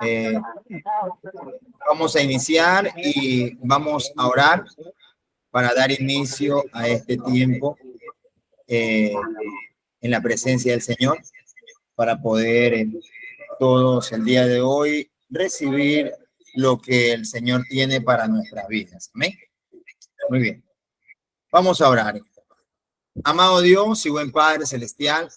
Eh, Vamos a iniciar y vamos a orar para dar inicio a este tiempo en la presencia del Señor, para poder todos el día de hoy recibir lo que el Señor tiene para nuestras vidas. Amén. Muy bien. Vamos a orar. Amado Dios y buen Padre Celestial,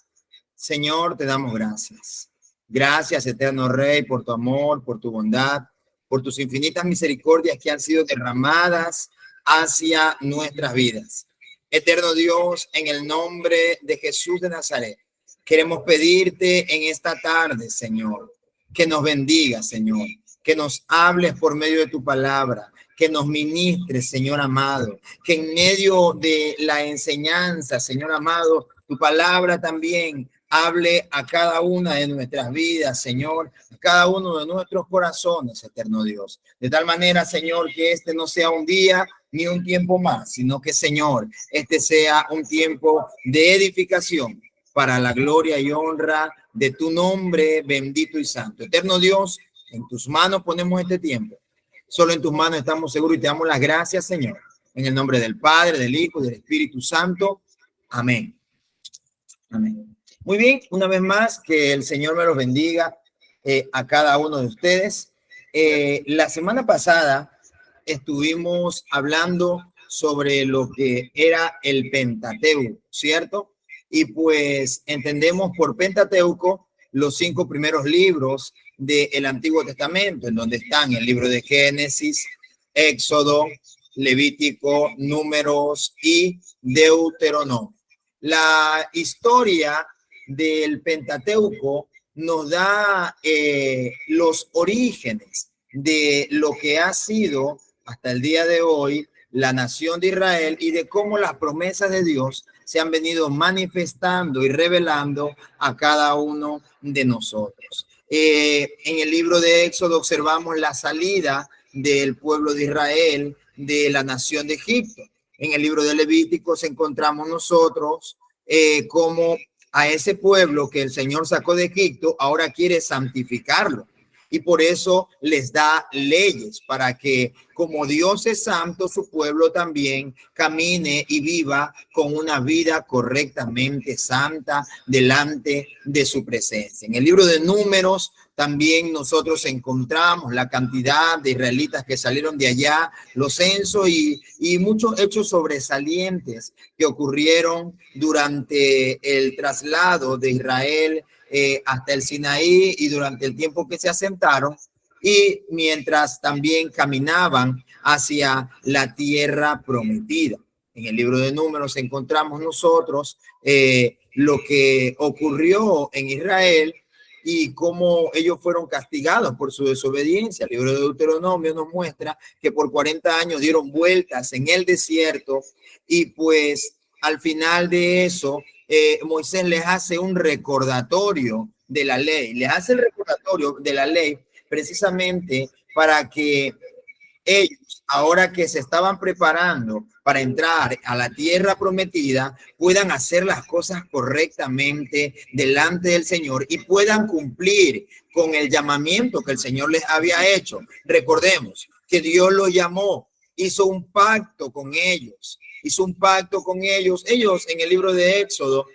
Señor, te damos gracias. Gracias, eterno Rey, por tu amor, por tu bondad, por tus infinitas misericordias que han sido derramadas hacia nuestras vidas. Eterno Dios, en el nombre de Jesús de Nazaret, queremos pedirte en esta tarde, Señor, que nos bendiga, Señor, que nos hables por medio de tu palabra, que nos ministres, Señor amado, que en medio de la enseñanza, Señor amado, tu palabra también hable a cada una de nuestras vidas, Señor, a cada uno de nuestros corazones, eterno Dios. De tal manera, Señor, que este no sea un día ni un tiempo más, sino que, Señor, este sea un tiempo de edificación para la gloria y honra de tu nombre bendito y santo. Eterno Dios, en tus manos ponemos este tiempo. Solo en tus manos estamos seguros y te damos las gracias, Señor. En el nombre del Padre, del Hijo y del Espíritu Santo. Amén. Amén. Muy bien, una vez más, que el Señor me los bendiga a cada uno de ustedes. La semana pasada estuvimos hablando sobre lo que era el Pentateuco, ¿cierto? Y pues entendemos por Pentateuco los 5 primeros libros del Antiguo Testamento, en donde están el libro de Génesis, Éxodo, Levítico, Números y Deuteronomio. La historia del Pentateuco nos da los orígenes de lo que ha sido hasta el día de hoy la nación de Israel y de cómo las promesas de Dios se han venido manifestando y revelando a cada uno de nosotros. En el libro de Éxodo observamos la salida del pueblo de Israel de la nación de Egipto. En el libro de Levíticos encontramos nosotros cómo a ese pueblo que el Señor sacó de Egipto ahora quiere santificarlo. Y por eso les da leyes para que, como Dios es santo, su pueblo también camine y viva con una vida correctamente santa delante de su presencia. En el libro de Números también nosotros encontramos la cantidad de israelitas que salieron de allá, los censos y muchos hechos sobresalientes que ocurrieron durante el traslado de Israel hasta el Sinaí y durante el tiempo que se asentaron y mientras también caminaban hacia la tierra prometida. En el libro de Números encontramos nosotros lo que ocurrió en Israel y cómo ellos fueron castigados por su desobediencia. El libro de Deuteronomio nos muestra que por 40 años dieron vueltas en el desierto y pues al final de eso Moisés les hace un recordatorio de la ley, les hace el recordatorio de la ley precisamente para que ellos, ahora que se estaban preparando para entrar a la tierra prometida, puedan hacer las cosas correctamente delante del Señor y puedan cumplir con el llamamiento que el Señor les había hecho. Recordemos que Dios los llamó, hizo un pacto con ellos. Ellos en el libro de Éxodo,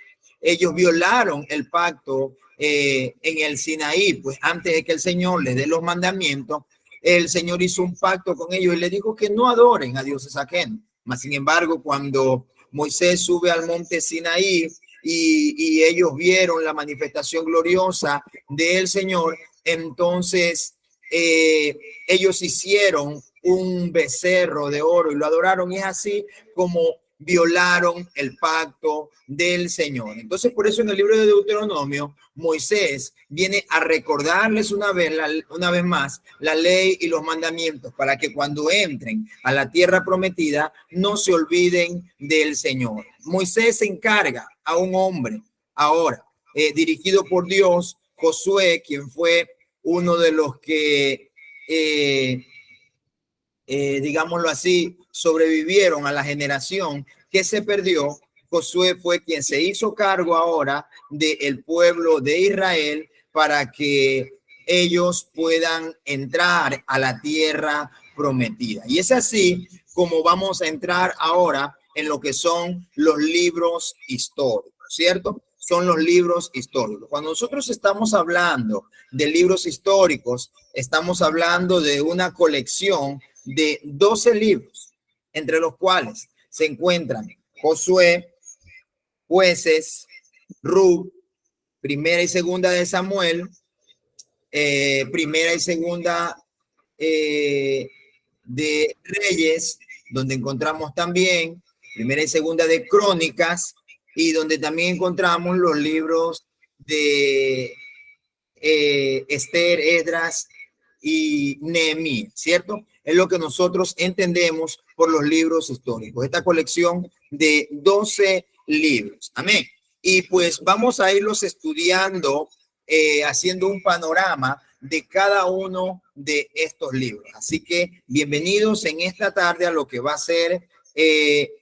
ellos violaron el pacto en el Sinaí, pues antes de que el Señor les dé los mandamientos, el Señor hizo un pacto con ellos y les dijo que no adoren a dioses ajenos. Mas, sin embargo, cuando Moisés sube al monte Sinaí y ellos vieron la manifestación gloriosa del Señor, entonces ellos hicieron un becerro de oro y lo adoraron, y es así como violaron el pacto del Señor. Entonces, por eso en el libro de Deuteronomio, Moisés viene a recordarles una vez más la ley y los mandamientos para que cuando entren a la tierra prometida no se olviden del Señor. Moisés se encarga a un hombre ahora dirigido por Dios, Josué, quien fue uno de los que digámoslo así, sobrevivieron a la generación que se perdió. Josué fue quien se hizo cargo ahora del pueblo de Israel para que ellos puedan entrar a la tierra prometida. Y es así como vamos a entrar ahora en lo que son los libros históricos, ¿cierto? Son los libros históricos. Cuando nosotros estamos hablando de libros históricos, estamos hablando de una colección de 12 libros, entre los cuales se encuentran Josué, Jueces, Ruth, Primera y Segunda de Samuel, Primera y Segunda de Reyes, donde encontramos también Primera y Segunda de Crónicas, y donde también encontramos los libros de Esther, Esdras y Nehemías, ¿cierto? Es lo que nosotros entendemos por los libros históricos, esta colección de 12 libros. Amén. Y pues vamos a irlos estudiando, haciendo un panorama de cada uno de estos libros. Así que bienvenidos en esta tarde a lo que va a ser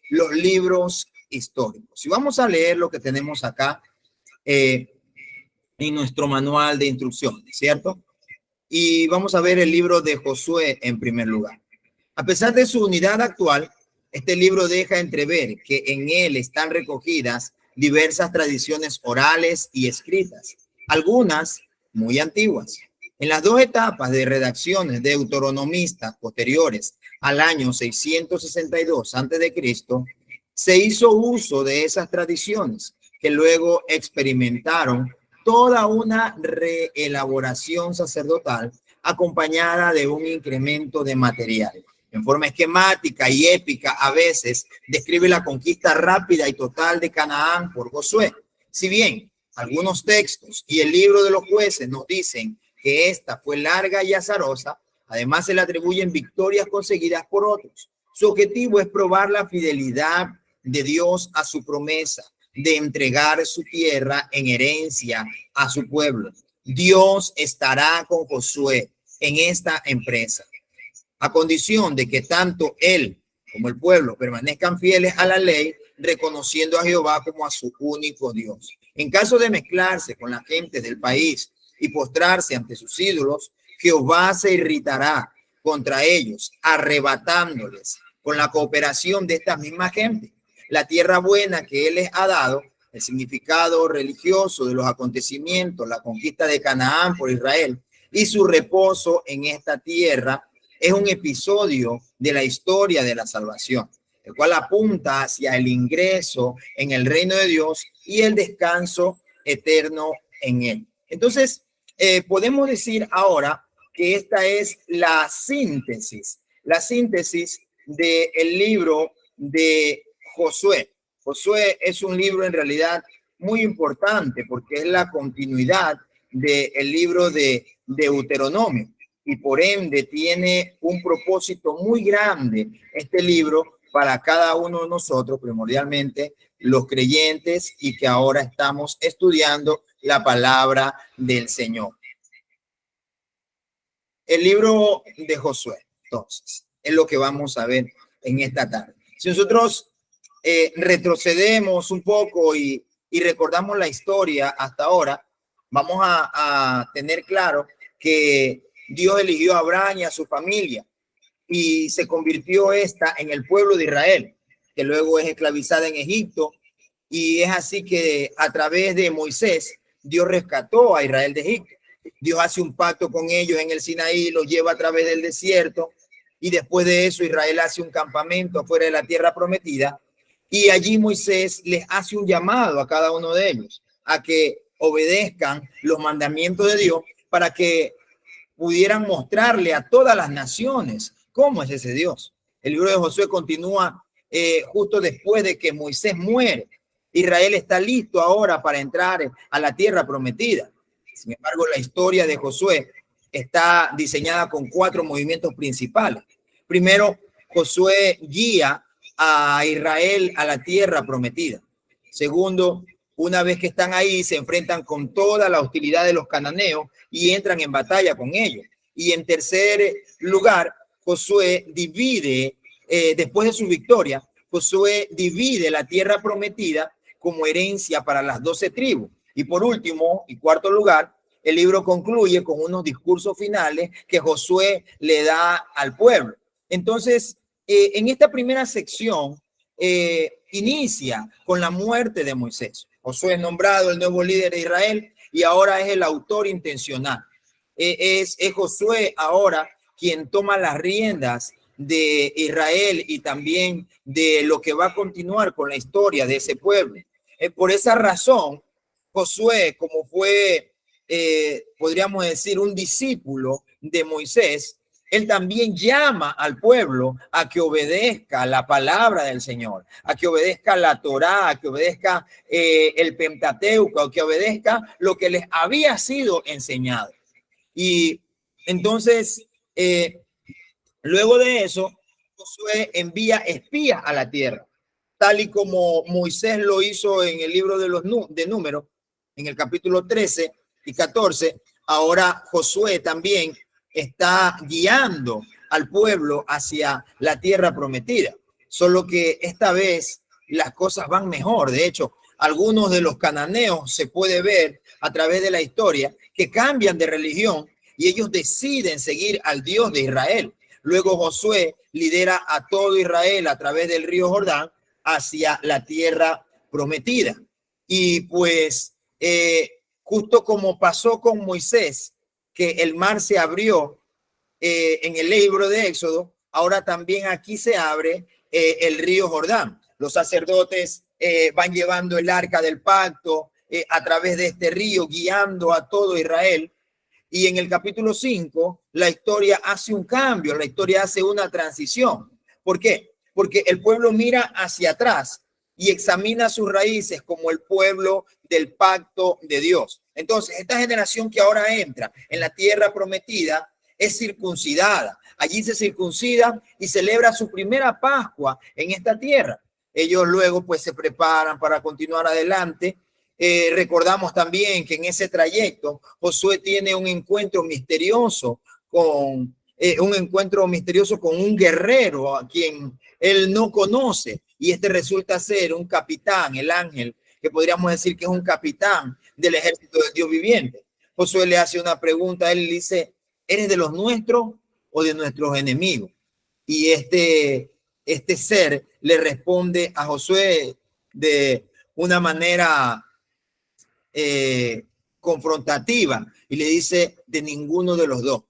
los libros históricos. Y vamos a leer lo que tenemos acá en nuestro manual de instrucciones, ¿cierto? Y vamos a ver el libro de Josué en primer lugar. A pesar de su unidad actual, este libro deja entrever que en él están recogidas diversas tradiciones orales y escritas, algunas muy antiguas. En las dos etapas de redacciones deuteronomistas posteriores al año 662 a.C., se hizo uso de esas tradiciones que luego experimentaron toda una reelaboración sacerdotal acompañada de un incremento de material. En forma esquemática y épica, a veces describe la conquista rápida y total de Canaán por Josué. Si bien algunos textos y el libro de los jueces nos dicen que esta fue larga y azarosa, además se le atribuyen victorias conseguidas por otros. Su objetivo es probar la fidelidad de Dios a su promesa de entregar su tierra en herencia a su pueblo. Dios estará con Josué en esta empresa, a condición de que tanto él como el pueblo permanezcan fieles a la ley, reconociendo a Jehová como a su único Dios. En caso de mezclarse con la gente del país y postrarse ante sus ídolos, Jehová se irritará contra ellos, arrebatándoles con la cooperación de esta misma gente la tierra buena que él les ha dado. El significado religioso de los acontecimientos, la conquista de Canaán por Israel y su reposo en esta tierra, es un episodio de la historia de la salvación, el cual apunta hacia el ingreso en el reino de Dios y el descanso eterno en él. Entonces, podemos decir ahora que esta es la síntesis del libro de Josué. Josué es un libro en realidad muy importante porque es la continuidad del libro de Deuteronomio y por ende tiene un propósito muy grande este libro para cada uno de nosotros, primordialmente los creyentes, y que ahora estamos estudiando la palabra del Señor. El libro de Josué, entonces, es lo que vamos a ver en esta tarde. Si nosotros retrocedemos un poco y recordamos la historia hasta ahora, vamos a tener claro que Dios eligió a Abraham y a su familia y se convirtió esta en el pueblo de Israel, que luego es esclavizada en Egipto, y es así que a través de Moisés Dios rescató a Israel de Egipto. Dios hace un pacto con ellos en el Sinaí, los lleva a través del desierto, y después de eso Israel hace un campamento fuera de la tierra prometida, y allí Moisés les hace un llamado a cada uno de ellos a que obedezcan los mandamientos de Dios para que pudieran mostrarle a todas las naciones cómo es ese Dios. El libro de Josué continúa justo después de que Moisés muere. Israel está listo ahora para entrar a la tierra prometida. Sin embargo, la historia de Josué está diseñada con 4 movimientos principales. Primero, Josué guía a Israel a la tierra prometida. Segundo, una vez que están ahí, se enfrentan con toda la hostilidad de los cananeos y entran en batalla con ellos. Y en tercer lugar, Josué divide, después de su victoria, Josué divide la tierra prometida como herencia para las 12 tribus. Y por último, y cuarto lugar, el libro concluye con unos discursos finales que Josué le da al pueblo. Entonces, en esta primera sección, inicia con la muerte de Moisés. Josué es nombrado el nuevo líder de Israel y ahora es el autor intencional. Es Josué ahora quien toma las riendas de Israel y también de lo que va a continuar con la historia de ese pueblo. Por esa razón, Josué, como fue, podríamos decir, un discípulo de Moisés, él también llama al pueblo a que obedezca la palabra del Señor, a que obedezca la Torá, a que obedezca el Pentateuco, a que obedezca lo que les había sido enseñado. Y entonces, luego de eso, Josué envía espías a la tierra, tal y como Moisés lo hizo en el libro de Números, en el capítulo 13 y 14. Ahora Josué también está guiando al pueblo hacia la tierra prometida, solo que esta vez las cosas van mejor. De hecho, algunos de los cananeos se puede ver a través de la historia que cambian de religión y ellos deciden seguir al Dios de Israel. Luego Josué lidera a todo Israel a través del río Jordán hacia la tierra prometida. Y pues justo como pasó con Moisés, que el mar se abrió en el libro de Éxodo, ahora también aquí se abre el río Jordán. Los sacerdotes van llevando el arca del pacto a través de este río, guiando a todo Israel. Y en el capítulo 5, la historia hace un cambio, la historia hace una transición. ¿Por qué? Porque el pueblo mira hacia atrás y examina sus raíces como el pueblo del pacto de Dios. Entonces, esta generación que ahora entra en la tierra prometida es circuncidada. Allí se circuncida y celebra su primera Pascua en esta tierra. Ellos luego pues se preparan para continuar adelante. Recordamos también que en ese trayecto Josué tiene un encuentro misterioso con un guerrero a quien él no conoce, y este resulta ser un capitán, el ángel, que podríamos decir que es un capitán del ejército del Dios viviente. Josué le hace una pregunta, él dice: ¿eres de los nuestros o de nuestros enemigos? Y este ser le responde a Josué de una manera confrontativa y le dice: de ninguno de los dos.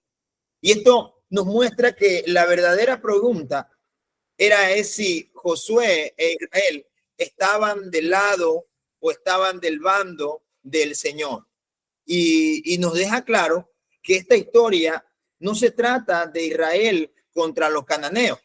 Y esto nos muestra que la verdadera pregunta es si Josué e Israel estaban del lado o estaban del bando del Señor. Y nos deja claro que esta historia no se trata de Israel contra los cananeos.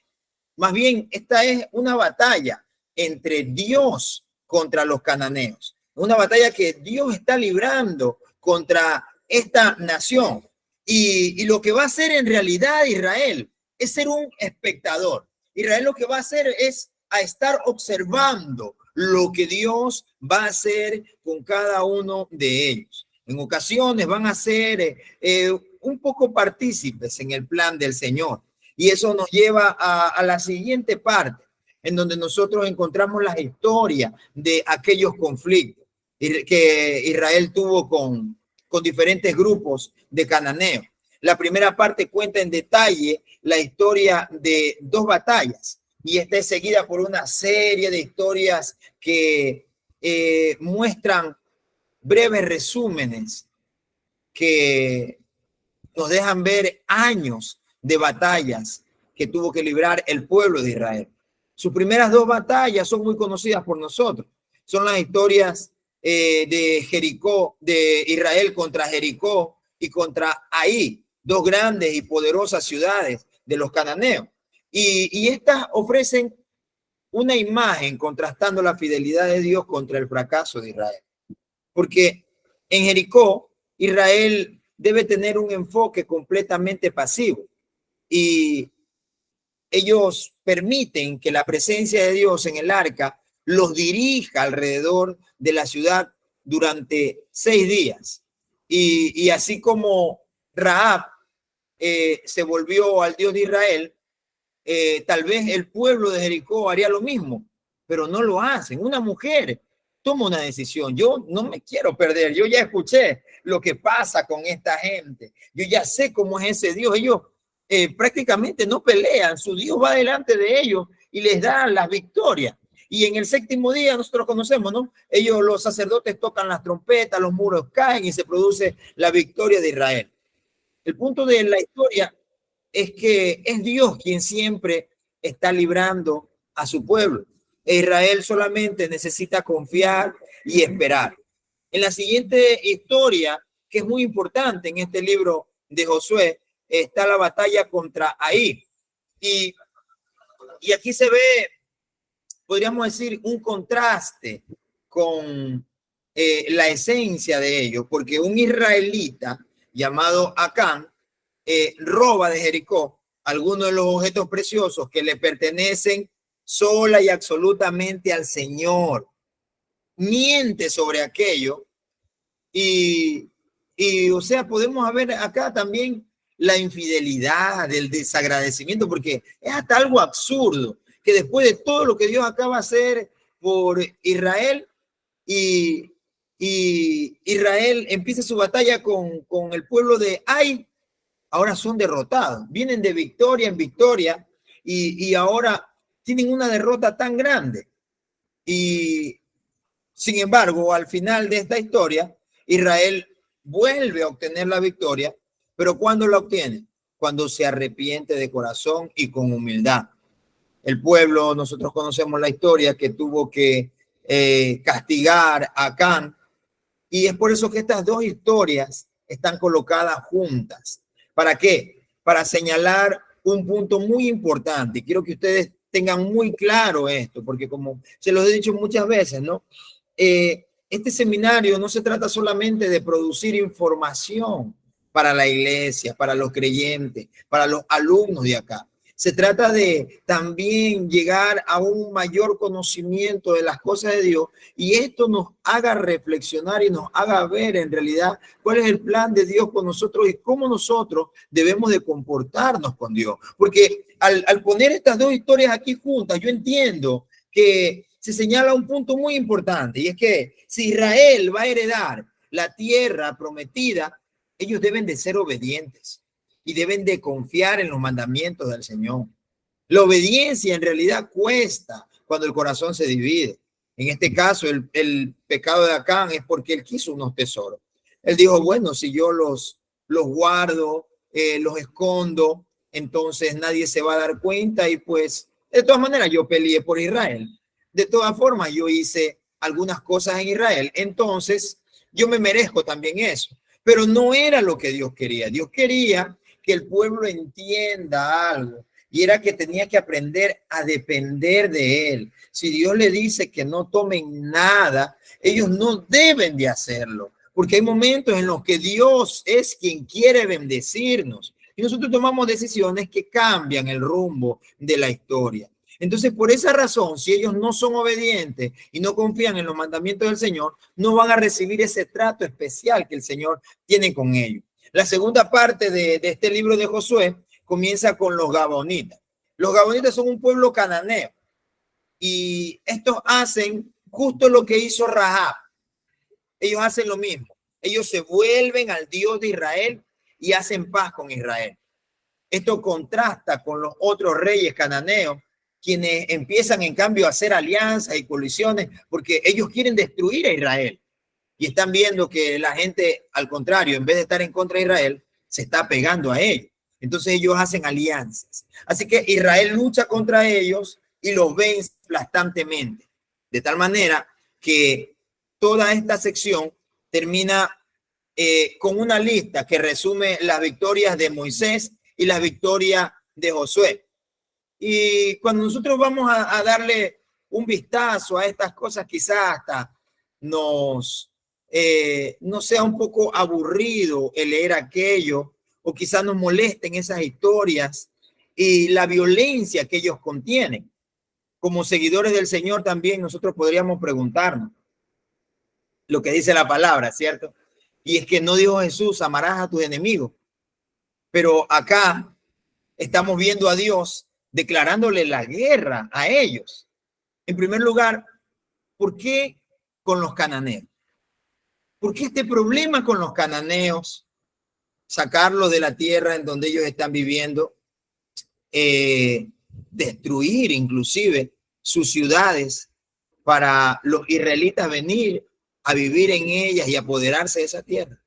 Más bien, esta es una batalla entre Dios contra los cananeos. Una batalla que Dios está librando contra esta nación. Y lo que va a hacer en realidad Israel es ser un espectador. Israel lo que va a hacer es a estar observando lo que Dios va a hacer con cada uno de ellos. En ocasiones van a ser un poco partícipes en el plan del Señor. Y eso nos lleva a la siguiente parte, en donde nosotros encontramos la historia de aquellos conflictos que Israel tuvo con diferentes grupos de cananeos. La primera parte cuenta en detalle la historia de dos batallas, y esta es seguida por una serie de historias que muestran breves resúmenes que nos dejan ver años de batallas que tuvo que librar el pueblo de Israel. Sus primeras dos batallas son muy conocidas por nosotros. Son las historias de Jericó, de Israel contra Jericó y contra Ahí, dos grandes y poderosas ciudades de los cananeos. Y estas ofrecen una imagen contrastando la fidelidad de Dios contra el fracaso de Israel. Porque en Jericó, Israel debe tener un enfoque completamente pasivo, y ellos permiten que la presencia de Dios en el arca los dirija alrededor de la ciudad durante 6 días. Y así como Rahab se volvió al Dios de Israel, tal vez el pueblo de Jericó haría lo mismo, pero no lo hacen. Una mujer toma una decisión: yo no me quiero perder, yo ya escuché lo que pasa con esta gente. Yo ya sé cómo es ese Dios. Ellos prácticamente no pelean. Su Dios va delante de ellos y les da las victorias. Y en el séptimo día, nosotros conocemos, ¿no? Ellos, los sacerdotes, tocan las trompetas, los muros caen y se produce la victoria de Israel. El punto de la historia es que es Dios quien siempre está librando a su pueblo. Israel solamente necesita confiar y esperar. En la siguiente historia, que es muy importante en este libro de Josué, está la batalla contra Ai. Y aquí se ve, podríamos decir, un contraste con la esencia de ello, porque un israelita llamado Acán roba de Jericó algunos de los objetos preciosos que le pertenecen sola y absolutamente al Señor. Miente sobre aquello y o sea, podemos ver acá también la infidelidad, el desagradecimiento, porque es hasta algo absurdo que después de todo lo que Dios acaba de hacer por Israel y Israel empieza su batalla con el pueblo de Ai, ahora son derrotados, vienen de victoria en victoria y ahora tienen una derrota tan grande. Y sin embargo, al final de esta historia, Israel vuelve a obtener la victoria, pero ¿cuándo la obtiene? Cuando se arrepiente de corazón y con humildad. El pueblo, nosotros conocemos la historia que tuvo que castigar a Acán, y es por eso que estas dos historias están colocadas juntas. ¿Para qué? Para señalar un punto muy importante. Y quiero que ustedes tengan muy claro esto, porque como se los he dicho muchas veces, ¿no? Este seminario no se trata solamente de producir información para la iglesia, para los creyentes, para los alumnos de acá. Se trata de también llegar a un mayor conocimiento de las cosas de Dios y esto nos haga reflexionar y nos haga ver en realidad cuál es el plan de Dios con nosotros y cómo nosotros debemos de comportarnos con Dios. Porque al poner estas dos historias aquí juntas, yo entiendo que se señala un punto muy importante y es que si Israel va a heredar la tierra prometida, ellos deben de ser obedientes y deben de confiar en los mandamientos del Señor. La obediencia en realidad cuesta cuando el corazón se divide. En este caso, el pecado de Acán es porque él quiso unos tesoros. Él dijo, bueno, si yo los guardo, los escondo, entonces nadie se va a dar cuenta y pues de todas maneras yo peleé por Israel. De todas formas, yo hice algunas cosas en Israel, entonces yo me merezco también eso. Pero no era lo que Dios quería. Dios quería que el pueblo entienda algo y era que tenía que aprender a depender de él. Si Dios le dice que no tomen nada, ellos no deben de hacerlo, porque hay momentos en los que Dios es quien quiere bendecirnos y nosotros tomamos decisiones que cambian el rumbo de la historia. Entonces, por esa razón, si ellos no son obedientes y no confían en los mandamientos del Señor, no van a recibir ese trato especial que el Señor tiene con ellos. La segunda parte de este libro de Josué comienza con los gabonitas. Los gabonitas son un pueblo cananeo y estos hacen justo lo que hizo Rahab. Ellos hacen lo mismo. Ellos se vuelven al Dios de Israel y hacen paz con Israel. Esto contrasta con los otros reyes cananeos, quienes empiezan en cambio a hacer alianzas y colisiones porque ellos quieren destruir a Israel. Y están viendo que la gente, al contrario, en vez de estar en contra de Israel, se está pegando a ellos. Entonces ellos hacen alianzas. Así que Israel lucha contra ellos y los vence aplastantemente. De tal manera que toda esta sección termina con una lista que resume las victorias de Moisés y las victorias de Josué. Y cuando nosotros vamos a darle un vistazo a estas cosas, quizás hasta no sea un poco aburrido el leer aquello, o quizás nos molesten esas historias y la violencia que ellos contienen. Como seguidores del Señor también nosotros podríamos preguntarnos lo que dice la palabra, ¿cierto? Y es que no dijo Jesús, amarás a tus enemigos. Pero acá estamos viendo a Dios declarándole la guerra a ellos. En primer lugar, ¿por qué con los cananeos? ¿Por qué este problema con los cananeos? Sacarlos de la tierra en donde ellos están viviendo, destruir inclusive sus ciudades para los israelitas venir a vivir en ellas y apoderarse de esa tierra.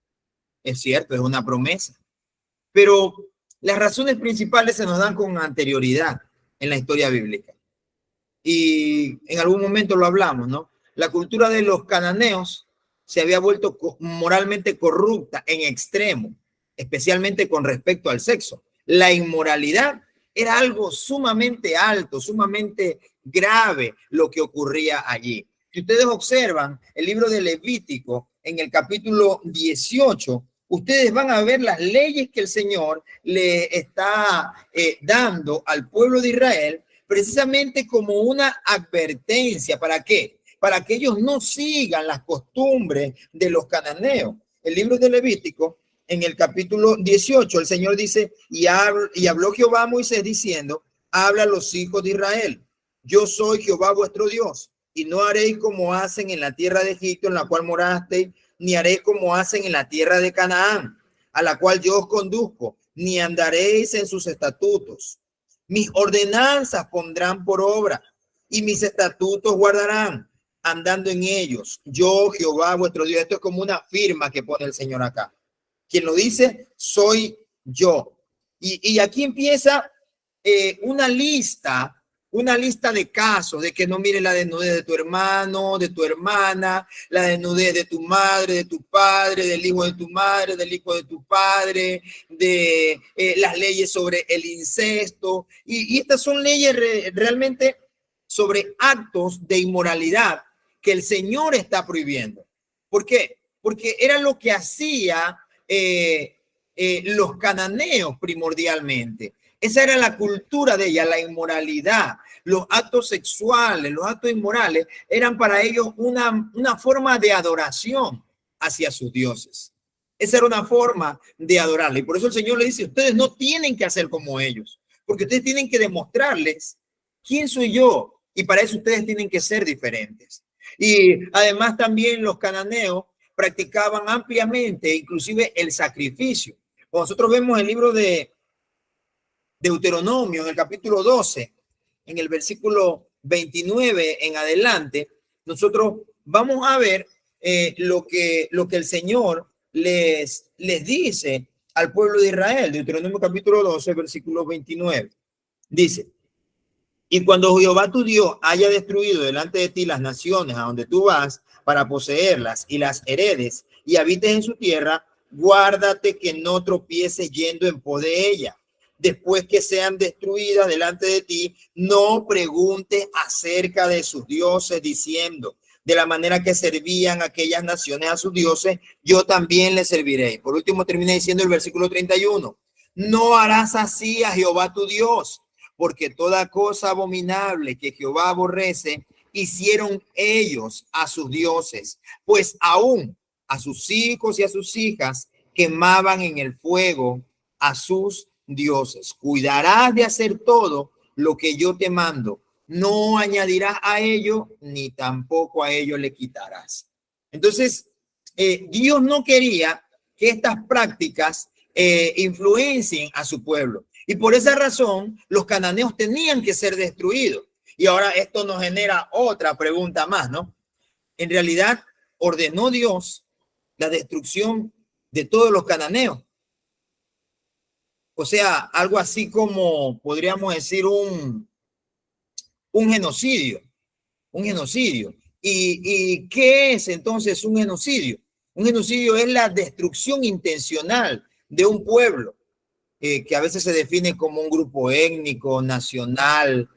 Es cierto, es una promesa, pero las razones principales se nos dan con anterioridad en la historia bíblica. Y en algún momento lo hablamos, ¿no? La cultura de los cananeos se había vuelto moralmente corrupta en extremo, especialmente con respecto al sexo. La inmoralidad era algo sumamente alto, sumamente grave lo que ocurría allí. Si ustedes observan el libro de Levítico en el capítulo 18, ustedes van a ver las leyes que el Señor le está dando al pueblo de Israel precisamente como una advertencia. ¿Para qué? Para que ellos no sigan las costumbres de los cananeos. El libro de Levítico, en el capítulo 18, el Señor dice, y habló Jehová a Moisés diciendo, habla a los hijos de Israel, yo soy Jehová vuestro Dios, y no haréis como hacen en la tierra de Egipto, en la cual morasteis, ni haréis como hacen en la tierra de Canaán, a la cual yo os conduzco, ni andaréis en sus estatutos. Mis ordenanzas pondrán por obra, y mis estatutos guardarán, andando en ellos. Yo, Jehová vuestro Dios. Esto es como una firma que pone el Señor acá. Quien lo dice, soy yo. Y aquí empieza una lista de casos, de que no mires la desnudez de tu hermano, de tu hermana, la desnudez de tu madre, de tu padre, del hijo de tu madre, del hijo de tu padre, de las leyes sobre el incesto. Y estas son leyes realmente sobre actos de inmoralidad que el Señor está prohibiendo. ¿Por qué? Porque era lo que hacía los cananeos primordialmente. Esa era la cultura de ella, la inmoralidad, los actos sexuales, los actos inmorales eran para ellos una forma de adoración hacia sus dioses. Esa era una forma de adorarle. Y por eso el Señor le dice, ustedes no tienen que hacer como ellos, porque ustedes tienen que demostrarles quién soy yo. Y para eso ustedes tienen que ser diferentes. Y además también los cananeos practicaban ampliamente, inclusive el sacrificio. Cuando nosotros vemos el libro de Deuteronomio, en el capítulo 12, en el versículo 29 en adelante, nosotros vamos a ver lo que el Señor les dice al pueblo de Israel. Deuteronomio capítulo 12, versículo 29. Dice, y cuando Jehová tu Dios haya destruido delante de ti las naciones a donde tú vas para poseerlas y las heredes y habites en su tierra, guárdate que no tropieces yendo en pos de ella. Después que sean destruidas delante de ti, no preguntes acerca de sus dioses diciendo, de la manera que servían aquellas naciones a sus dioses, yo también les serviré. Por último, termina diciendo el versículo 31, no harás así a Jehová tu Dios, porque toda cosa abominable que Jehová aborrece, hicieron ellos a sus dioses, pues aún a sus hijos y a sus hijas quemaban en el fuego a sus dioses. Cuidarás de hacer todo lo que yo te mando. No añadirás a ello, ni tampoco a ello le quitarás. Entonces, Dios no quería que estas prácticas influencien a su pueblo. Y por esa razón, los cananeos tenían que ser destruidos. Y ahora esto nos genera otra pregunta más, ¿no? En realidad, ordenó Dios la destrucción de todos los cananeos. O sea, algo así como, podríamos decir, un genocidio. Un genocidio. ¿Y qué es entonces un genocidio? Un genocidio es la destrucción intencional de un pueblo. Que a veces se define como un grupo étnico, nacional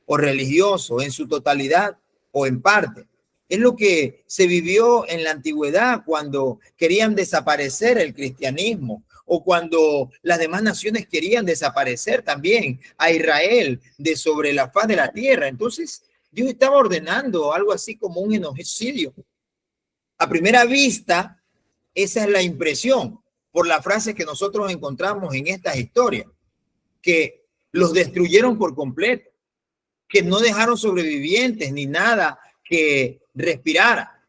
o religioso en su totalidad o en parte. Es lo que se vivió en la antigüedad cuando querían desaparecer el cristianismo o cuando las demás naciones querían desaparecer también a Israel de sobre la faz de la tierra. Entonces, Dios estaba ordenando algo así como un genocidio. A primera vista, esa es la impresión por la frase que nosotros encontramos en estas historias, que los destruyeron por completo, que no dejaron sobrevivientes ni nada que respirara.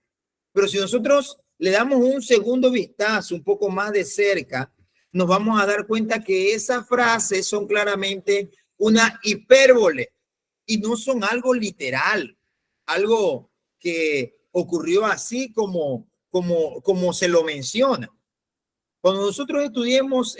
Pero si nosotros le damos un segundo vistazo un poco más de cerca, nos vamos a dar cuenta que esas frases son claramente una hipérbole y no son algo literal, algo que ocurrió así como se lo menciona. Cuando nosotros estudiemos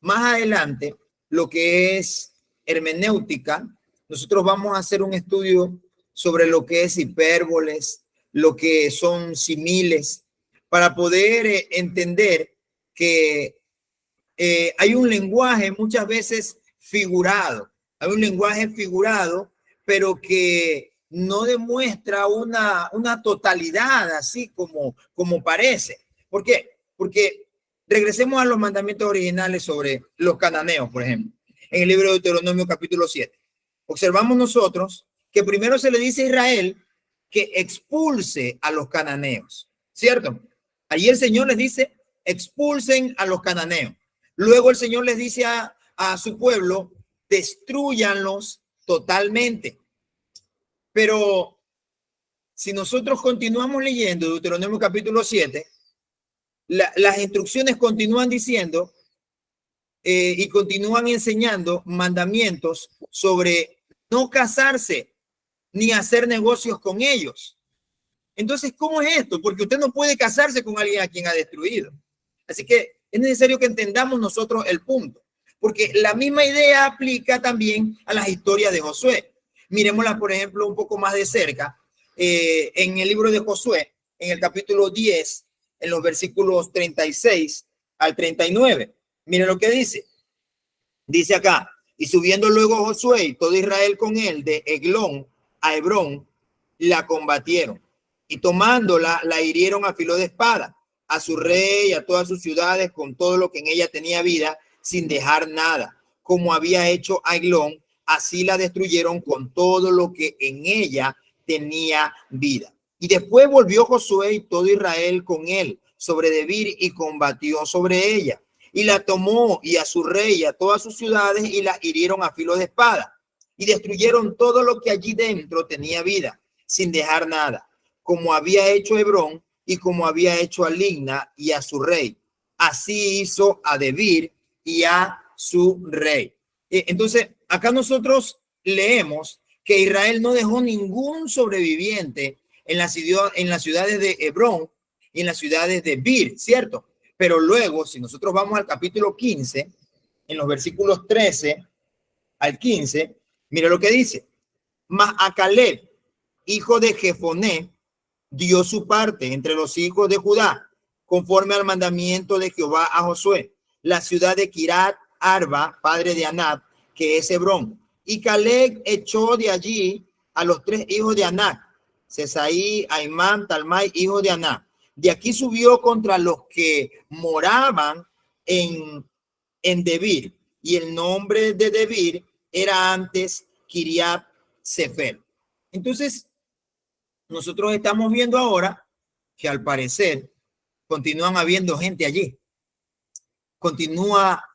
más adelante lo que es hermenéutica, nosotros vamos a hacer un estudio sobre lo que es hipérboles, lo que son similes, para poder entender que hay un lenguaje muchas veces figurado, hay un lenguaje figurado, pero que no demuestra una totalidad así como parece. ¿Por qué? Porque regresemos a los mandamientos originales sobre los cananeos, por ejemplo, en el libro de Deuteronomio capítulo 7. Observamos nosotros que primero se le dice a Israel que expulse a los cananeos, ¿cierto? Allí el Señor les dice, expulsen a los cananeos. Luego el Señor les dice a su pueblo, destruyanlos totalmente. Pero si nosotros continuamos leyendo Deuteronomio capítulo 7, las instrucciones continúan diciendo y continúan enseñando mandamientos sobre no casarse ni hacer negocios con ellos. Entonces, ¿cómo es esto? Porque usted no puede casarse con alguien a quien ha destruido. Así que es necesario que entendamos nosotros el punto, porque la misma idea aplica también a las historias de Josué. Miremoslas, por ejemplo, un poco más de cerca. En el libro de Josué, en el capítulo 10, en los versículos 36 al 39. Miren lo que dice. Dice acá, y subiendo luego Josué y todo Israel con él de Eglón a Hebrón, la combatieron. Y tomándola, la hirieron a filo de espada, a su rey, a todas sus ciudades, con todo lo que en ella tenía vida, sin dejar nada. Como había hecho a Eglón, así la destruyeron con todo lo que en ella tenía vida. Y después volvió Josué y todo Israel con él sobre Debir y combatió sobre ella. Y la tomó y a su rey y a todas sus ciudades y la hirieron a filo de espada. Y destruyeron todo lo que allí dentro tenía vida, sin dejar nada, como había hecho Hebrón y como había hecho a Libna y a su rey. Así hizo a Debir y a su rey. Entonces, acá nosotros leemos que Israel no dejó ningún sobreviviente en las ciudades de Hebrón y en las ciudades de Bir, ¿cierto? Pero luego, si nosotros vamos al capítulo 15, en los versículos 13 al 15, mire lo que dice. Mas a Caleb, hijo de Jefoné, dio su parte entre los hijos de Judá, conforme al mandamiento de Jehová a Josué, la ciudad de Kirat Arba, padre de Anab, que es Hebrón. Y Caleb echó de allí a los 3 hijos de Anac, Sesaí, Aimán, Talmai, hijo de Anac. De aquí subió contra los que moraban en Debir, y el nombre de Debir era antes Kiriat Sefer. Entonces, nosotros estamos viendo ahora que al parecer continúan habiendo gente allí. Continúa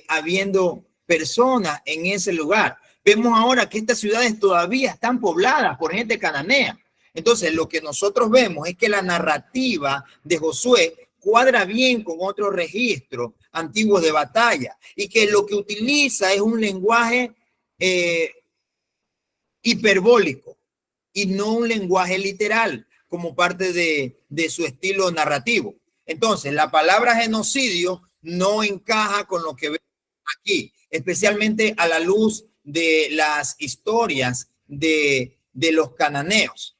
habiendo personas en ese lugar. Vemos ahora que estas ciudades todavía están pobladas por gente cananea. Entonces, lo que nosotros vemos es que la narrativa de Josué cuadra bien con otros registros antiguos de batalla y que lo que utiliza es un lenguaje hiperbólico y no un lenguaje literal como parte de su estilo narrativo. Entonces, la palabra genocidio no encaja con lo que vemos aquí, especialmente a la luz de las historias de los cananeos.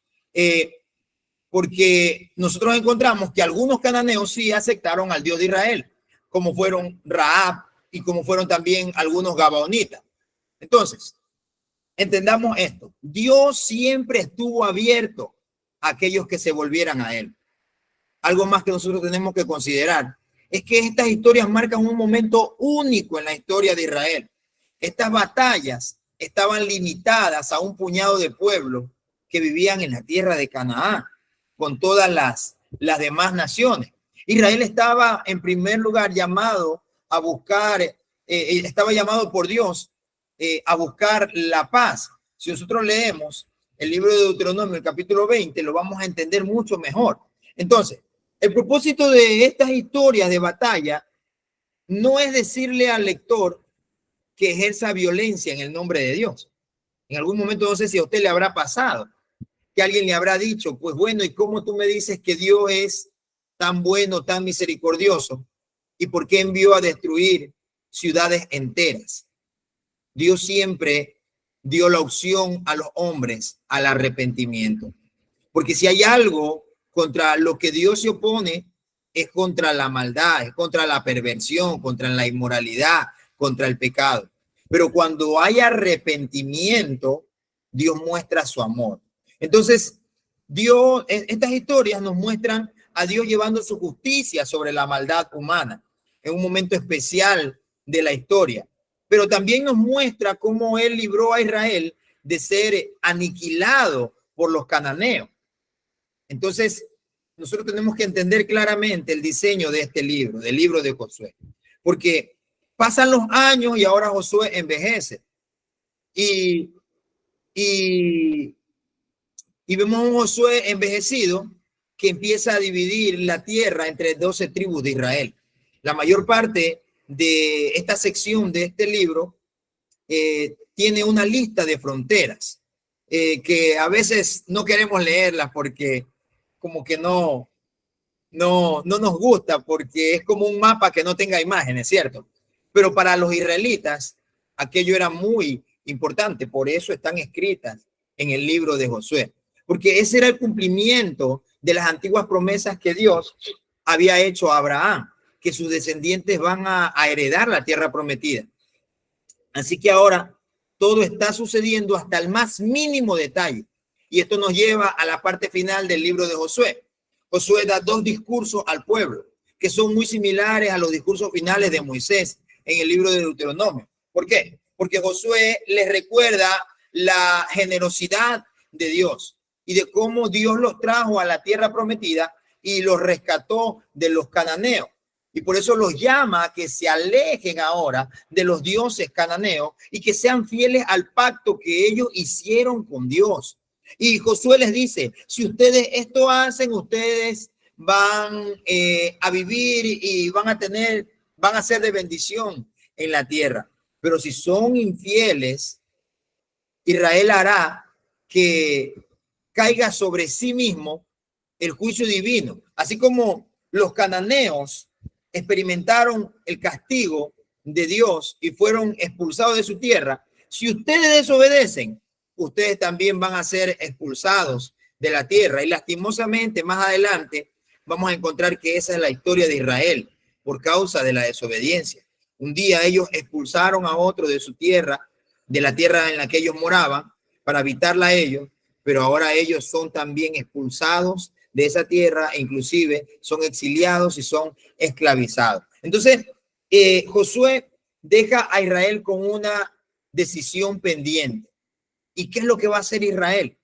Porque nosotros encontramos que algunos cananeos sí aceptaron al Dios de Israel, como fueron Rahab y como fueron también algunos gabaonitas. Entonces, entendamos esto. Dios siempre estuvo abierto a aquellos que se volvieran a él. Algo más que nosotros tenemos que considerar es que estas historias marcan un momento único en la historia de Israel. Estas batallas estaban limitadas a un puñado de pueblos que vivían en la tierra de Canaán, con todas las demás naciones. Israel estaba en primer lugar llamado a buscar, estaba llamado por Dios a buscar la paz. Si nosotros leemos el libro de Deuteronomio, el capítulo 20, lo vamos a entender mucho mejor. Entonces, el propósito de estas historias de batalla no es decirle al lector que ejerza violencia en el nombre de Dios. En algún momento, no sé si a usted le habrá pasado, que alguien le habrá dicho, pues bueno, ¿y cómo tú me dices que Dios es tan bueno, tan misericordioso? ¿Y por qué envió a destruir ciudades enteras? Dios siempre dio la opción a los hombres al arrepentimiento. Porque si hay algo contra lo que Dios se opone, es contra la maldad, es contra la perversión, contra la inmoralidad, contra el pecado. Pero cuando hay arrepentimiento, Dios muestra su amor. Entonces, Dios, estas historias nos muestran a Dios llevando su justicia sobre la maldad humana en un momento especial de la historia. Pero también nos muestra cómo Él libró a Israel de ser aniquilado por los cananeos. Entonces, nosotros tenemos que entender claramente el diseño de este libro, del libro de Josué, porque pasan los años y ahora Josué envejece. Y vemos a un Josué envejecido que empieza a dividir la tierra entre 12 tribus de Israel. La mayor parte de esta sección de este libro tiene una lista de fronteras que a veces no queremos leerlas porque como que no nos gusta, porque es como un mapa que no tenga imágenes, ¿cierto? Pero para los israelitas aquello era muy importante, por eso están escritas en el libro de Josué, porque ese era el cumplimiento de las antiguas promesas que Dios había hecho a Abraham, que sus descendientes van a heredar la tierra prometida. Así que ahora todo está sucediendo hasta el más mínimo detalle. Y esto nos lleva a la parte final del libro de Josué. Josué da dos discursos al pueblo que son muy similares a los discursos finales de Moisés en el libro de Deuteronomio. ¿Por qué? Porque Josué les recuerda la generosidad de Dios y de cómo Dios los trajo a la tierra prometida y los rescató de los cananeos. Y por eso los llama a que se alejen ahora de los dioses cananeos y que sean fieles al pacto que ellos hicieron con Dios. Y Josué les dice, si ustedes esto hacen, ustedes van a vivir y van a ser de bendición en la tierra. Pero si son infieles, Israel hará que caiga sobre sí mismo el juicio divino. Así como los cananeos experimentaron el castigo de Dios y fueron expulsados de su tierra, si ustedes desobedecen, ustedes también van a ser expulsados de la tierra. Y lastimosamente, más adelante, vamos a encontrar que esa es la historia de Israel por causa de la desobediencia. Un día ellos expulsaron a otro de su tierra, de la tierra en la que ellos moraban, para habitarla a ellos, pero ahora ellos son también expulsados de esa tierra e inclusive son exiliados y son esclavizados. Entonces, Josué deja a Israel con una decisión pendiente. ¿Y qué es lo que va a hacer Israel?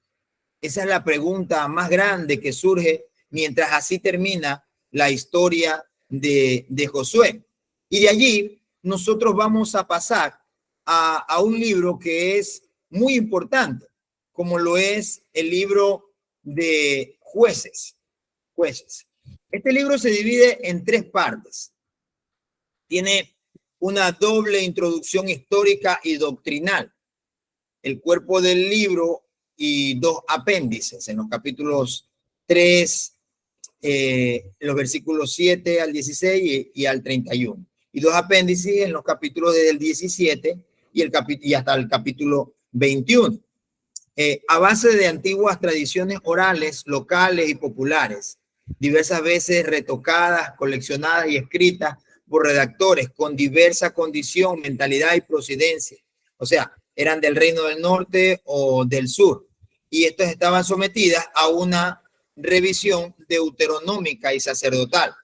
Esa es la pregunta más grande que surge mientras así termina la historia de Josué. Y de allí nosotros vamos a pasar a un libro que es muy importante, como lo es el libro de Jueces. Este libro se divide en tres partes. Tiene una doble introducción histórica y doctrinal. El cuerpo del libro y dos apéndices en los capítulos 3, los versículos 7 al 16 y al 31. Y dos apéndices en los capítulos desde el 17 y hasta el capítulo 21. A base de antiguas tradiciones orales, locales y populares, diversas veces retocadas, coleccionadas y escritas por redactores con diversa condición, mentalidad y procedencia. O sea, eran del reino del norte o del sur. Y estas estaban sometidas a una revisión deuteronómica y sacerdotal.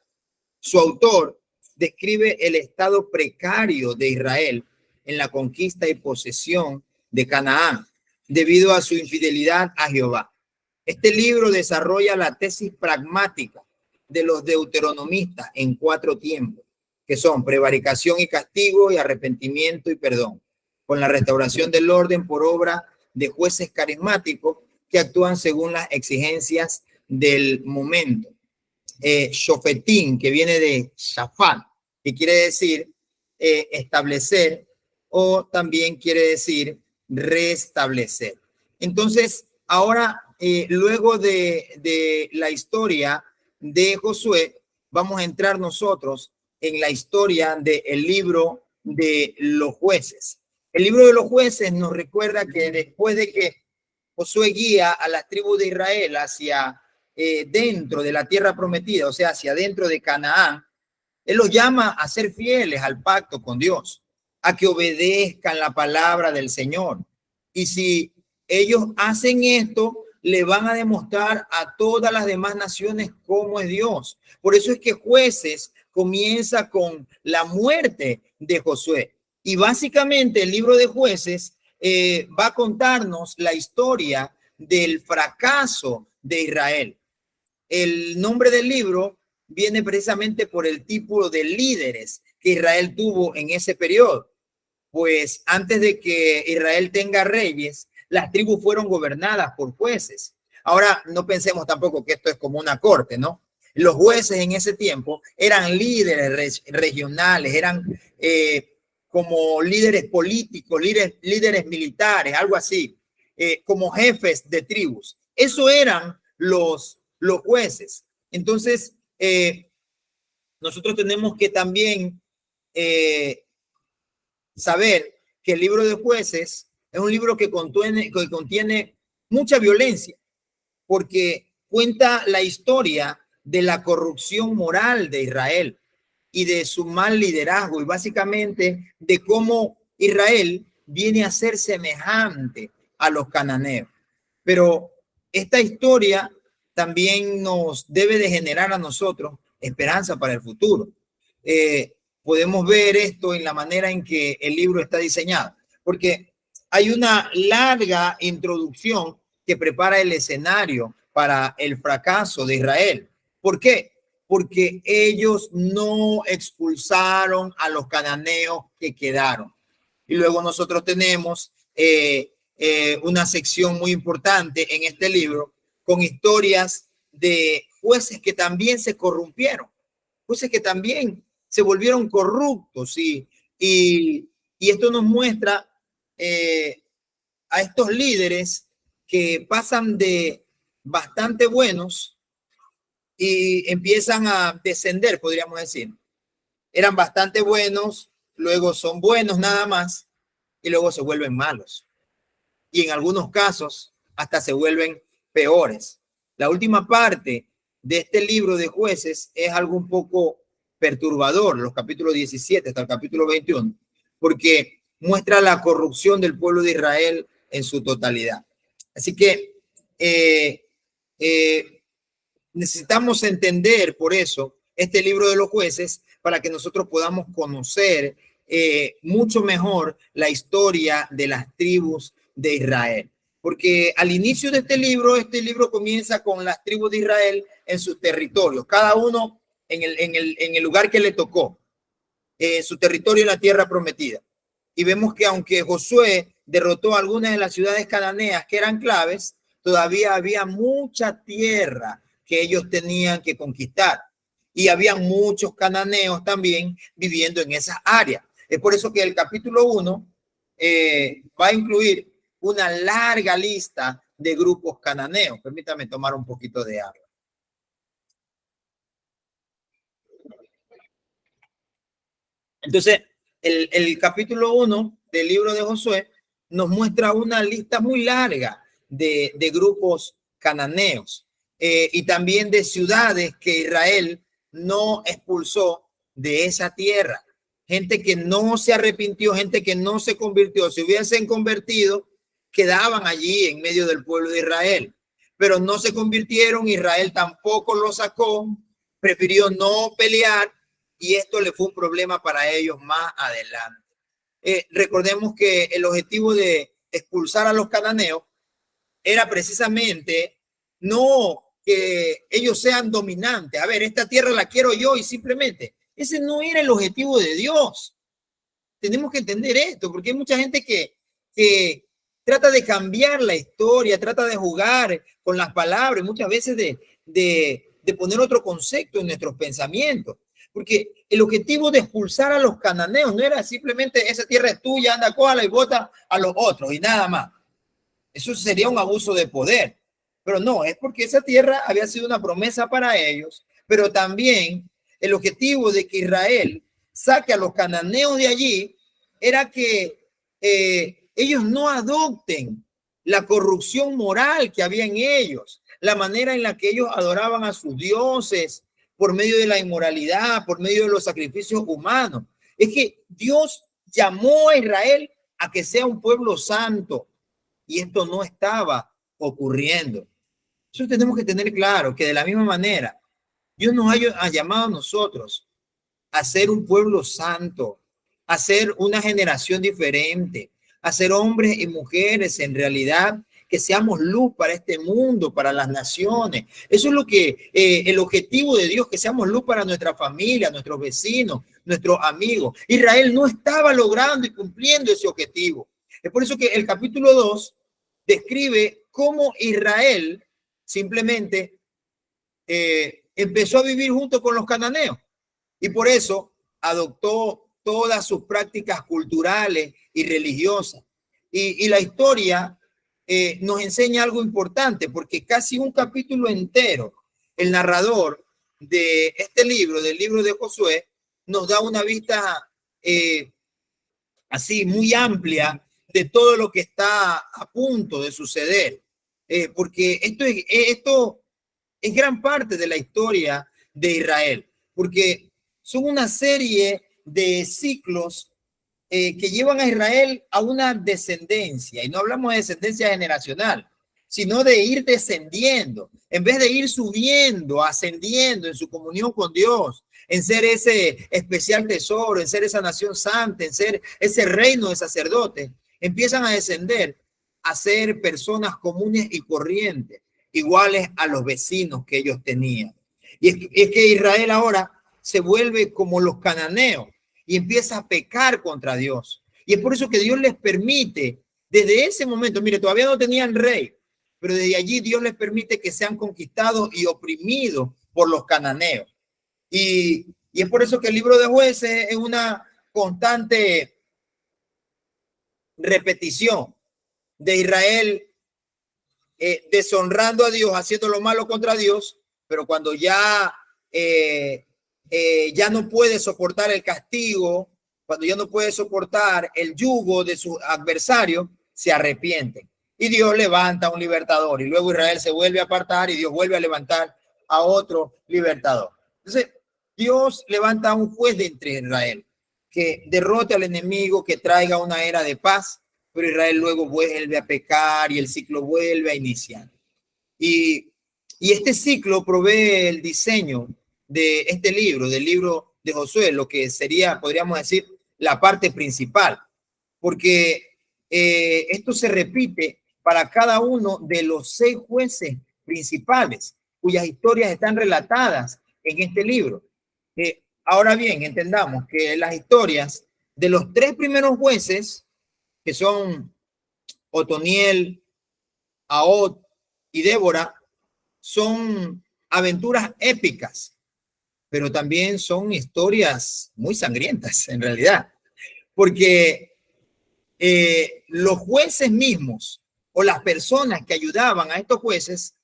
Su autor describe el estado precario de Israel en la conquista y posesión de Canaán debido a su infidelidad a Jehová. Este libro desarrolla la tesis pragmática de los deuteronomistas en 4 tiempos, que son prevaricación y castigo y arrepentimiento y perdón, con la restauración del orden por obra de jueces carismáticos que actúan según las exigencias del momento. Shofetim, que viene de Shafat, que quiere decir establecer, o también quiere decir restablecer. Entonces, ahora, luego de la historia de Josué, vamos a entrar nosotros en la historia del libro de los jueces. El libro de los jueces nos recuerda que después de que Josué guía a las tribus de Israel hacia dentro de la tierra prometida, o sea, hacia dentro de Canaán, él los llama a ser fieles al pacto con Dios, a que obedezcan la palabra del Señor. Y si ellos hacen esto, le van a demostrar a todas las demás naciones cómo es Dios. Por eso es que Jueces comienza con la muerte de Josué. Y básicamente el libro de Jueces va a contarnos la historia del fracaso de Israel. El nombre del libro viene precisamente por el tipo de líderes que Israel tuvo en ese periodo. Pues antes de que Israel tenga reyes, las tribus fueron gobernadas por jueces. Ahora, no pensemos tampoco que esto es como una corte, ¿no? Los jueces en ese tiempo eran líderes regionales, eran como líderes políticos, líderes militares, algo así, como jefes de tribus. Eso eran los jueces. Entonces, nosotros tenemos que también saber que el libro de Jueces es un libro que contiene mucha violencia, porque cuenta la historia de la corrupción moral de Israel y de su mal liderazgo, y básicamente de cómo Israel viene a ser semejante a los cananeos. Pero esta historia también nos debe de generar a nosotros esperanza para el futuro. Podemos ver esto en la manera en que el libro está diseñado, porque hay una larga introducción que prepara el escenario para el fracaso de Israel. ¿Por qué? Porque ellos no expulsaron a los cananeos que quedaron. Y luego nosotros tenemos una sección muy importante en este libro con historias de jueces que también se corrompieron, jueces que también se volvieron corruptos, y esto nos muestra a estos líderes que pasan de bastante buenos y empiezan a descender, podríamos decir. Eran bastante buenos, luego son buenos nada más, y luego se vuelven malos. Y en algunos casos hasta se vuelven peores. La última parte de este libro de Jueces es algo un poco perturbador, los capítulos 17 hasta el capítulo 21, porque muestra la corrupción del pueblo de Israel en su totalidad. Así que necesitamos entender por eso este libro de los Jueces para que nosotros podamos conocer mucho mejor la historia de las tribus de Israel. Porque al inicio de este libro comienza con las tribus de Israel en sus territorios, cada uno en el lugar que le tocó, su territorio en la tierra prometida. Y vemos que aunque Josué derrotó algunas de las ciudades cananeas que eran claves, todavía había mucha tierra que ellos tenían que conquistar. Y había muchos cananeos también viviendo en esa área. Es por eso que el capítulo 1 va a incluir una larga lista de grupos cananeos. Permítame tomar un poquito de agua. Entonces, el capítulo 1 del libro de Josué nos muestra una lista muy larga de grupos cananeos y también de ciudades que Israel no expulsó de esa tierra. Gente que no se arrepintió, gente que no se convirtió. Si hubiesen convertido, quedaban allí en medio del pueblo de Israel, pero no se convirtieron. Israel tampoco lo sacó, prefirió no pelear, y esto le fue un problema para ellos más adelante. Recordemos que el objetivo de expulsar a los cananeos era precisamente no que ellos sean dominantes. A ver, esta tierra la quiero yo, y simplemente ese no era el objetivo de Dios. Tenemos que entender esto, porque hay mucha gente que trata de cambiar la historia, trata de jugar con las palabras, muchas veces de de poner otro concepto en nuestros pensamientos. Porque el objetivo de expulsar a los cananeos no era simplemente esa tierra es tuya, anda, cójala y vota a los otros y nada más. Eso sería un abuso de poder. Pero no, es porque esa tierra había sido una promesa para ellos, pero también el objetivo de que Israel saque a los cananeos de allí era que ellos no adopten la corrupción moral que había en ellos, la manera en la que ellos adoraban a sus dioses por medio de la inmoralidad, por medio de los sacrificios humanos. Es que Dios llamó a Israel a que sea un pueblo santo y esto no estaba ocurriendo. Eso tenemos que tener claro, que de la misma manera, Dios nos ha llamado a nosotros a ser un pueblo santo, a ser una generación diferente, a ser hombres y mujeres en realidad que seamos luz para este mundo, para las naciones. Eso es lo que el objetivo de Dios, que seamos luz para nuestra familia, nuestros vecinos, nuestros amigos. Israel no estaba logrando y cumpliendo ese objetivo. Es por eso que el capítulo 2 describe cómo Israel simplemente empezó a vivir junto con los cananeos y por eso adoptó todas sus prácticas culturales y religiosas. Y la historia nos enseña algo importante, porque casi un capítulo entero, el narrador de este libro, del libro de Josué, nos da una vista así muy amplia de todo lo que está a punto de suceder. Porque esto es gran parte de la historia de Israel, porque son una serie de ciclos que llevan a Israel a una descendencia, y no hablamos de descendencia generacional, sino de ir descendiendo, en vez de ir subiendo, ascendiendo en su comunión con Dios, en ser ese especial tesoro, en ser esa nación santa, en ser ese reino de sacerdotes, empiezan a descender a ser personas comunes y corrientes, iguales a los vecinos que ellos tenían. Y es que Israel ahora se vuelve como los cananeos y empieza a pecar contra Dios. Y es por eso que Dios les permite, desde ese momento, mire, todavía no tenían rey, pero desde allí Dios les permite que sean conquistados y oprimidos por los cananeos. Y es por eso que el libro de Jueces es una constante repetición de Israel deshonrando a Dios, haciendo lo malo contra Dios, pero cuando ya no puede soportar el castigo, cuando ya no puede soportar el yugo de sus adversarios, se arrepienten. Y Dios levanta a un libertador, y luego Israel se vuelve a apartar y Dios vuelve a levantar a otro libertador. Entonces, Dios levanta a un juez de entre Israel que derrote al enemigo, que traiga una era de paz, pero Israel luego vuelve a pecar y el ciclo vuelve a iniciar. Y este ciclo provee el diseño de este libro, del libro de Josué, lo que sería, podríamos decir, la parte principal, porque esto se repite para cada uno de los 6 jueces principales, cuyas historias están relatadas en este libro. Ahora bien, entendamos que las historias de los 3 primeros jueces, que son Otoniel, Ahod y Débora, son aventuras épicas, pero también son historias muy sangrientas en realidad, porque los jueces mismos o las personas que ayudaban a estos jueces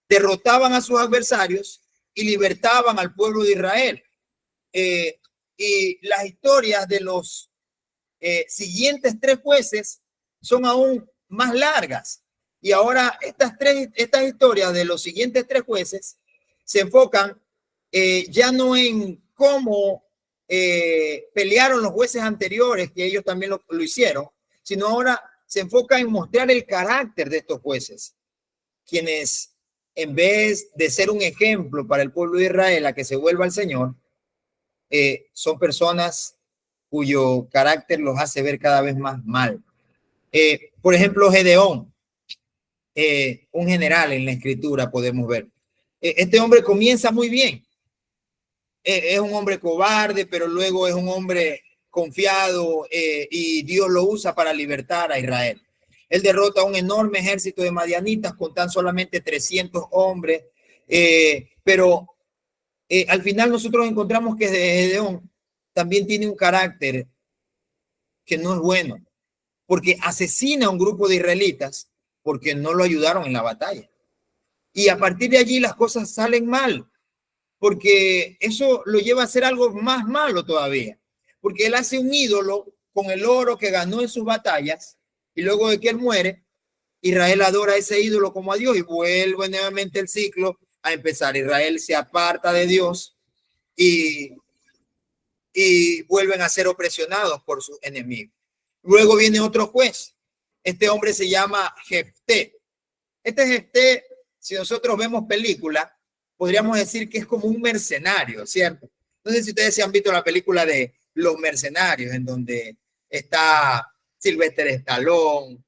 derrotaban a sus adversarios y libertaban al pueblo de Israel. Y las historias de los siguientes 3 jueces son aún más largas. Y ahora estas historias de los siguientes 3 jueces se enfocan ya no en cómo pelearon los jueces anteriores, que ellos también lo hicieron, sino ahora se enfoca en mostrar el carácter de estos jueces, quienes en vez de ser un ejemplo para el pueblo de Israel a que se vuelva al Señor, son personas cuyo carácter los hace ver cada vez más mal. Por ejemplo, Gedeón, un general en la escritura, podemos ver. Este hombre comienza muy bien. Es un hombre cobarde, pero luego es un hombre confiado y Dios lo usa para libertar a Israel. Él derrota a un enorme ejército de madianitas con tan solamente 300 hombres Pero al final nosotros encontramos que Gedeón también tiene un carácter que no es bueno, porque asesina a un grupo de israelitas porque no lo ayudaron en la batalla. Y a partir de allí las cosas salen mal, porque eso lo lleva a hacer algo más malo todavía, porque él hace un ídolo con el oro que ganó en sus batallas, y luego de que él muere, Israel adora a ese ídolo como a Dios y vuelve nuevamente el ciclo a empezar. Israel se aparta de Dios y, y vuelven a ser opresionados por sus enemigos. Luego viene otro juez. Este hombre se llama Jefté. Este Jefté, si nosotros vemos película, podríamos decir que es como un mercenario, ¿cierto? No sé si ustedes se han visto la película de Los Mercenarios, en donde está Sylvester Stallone,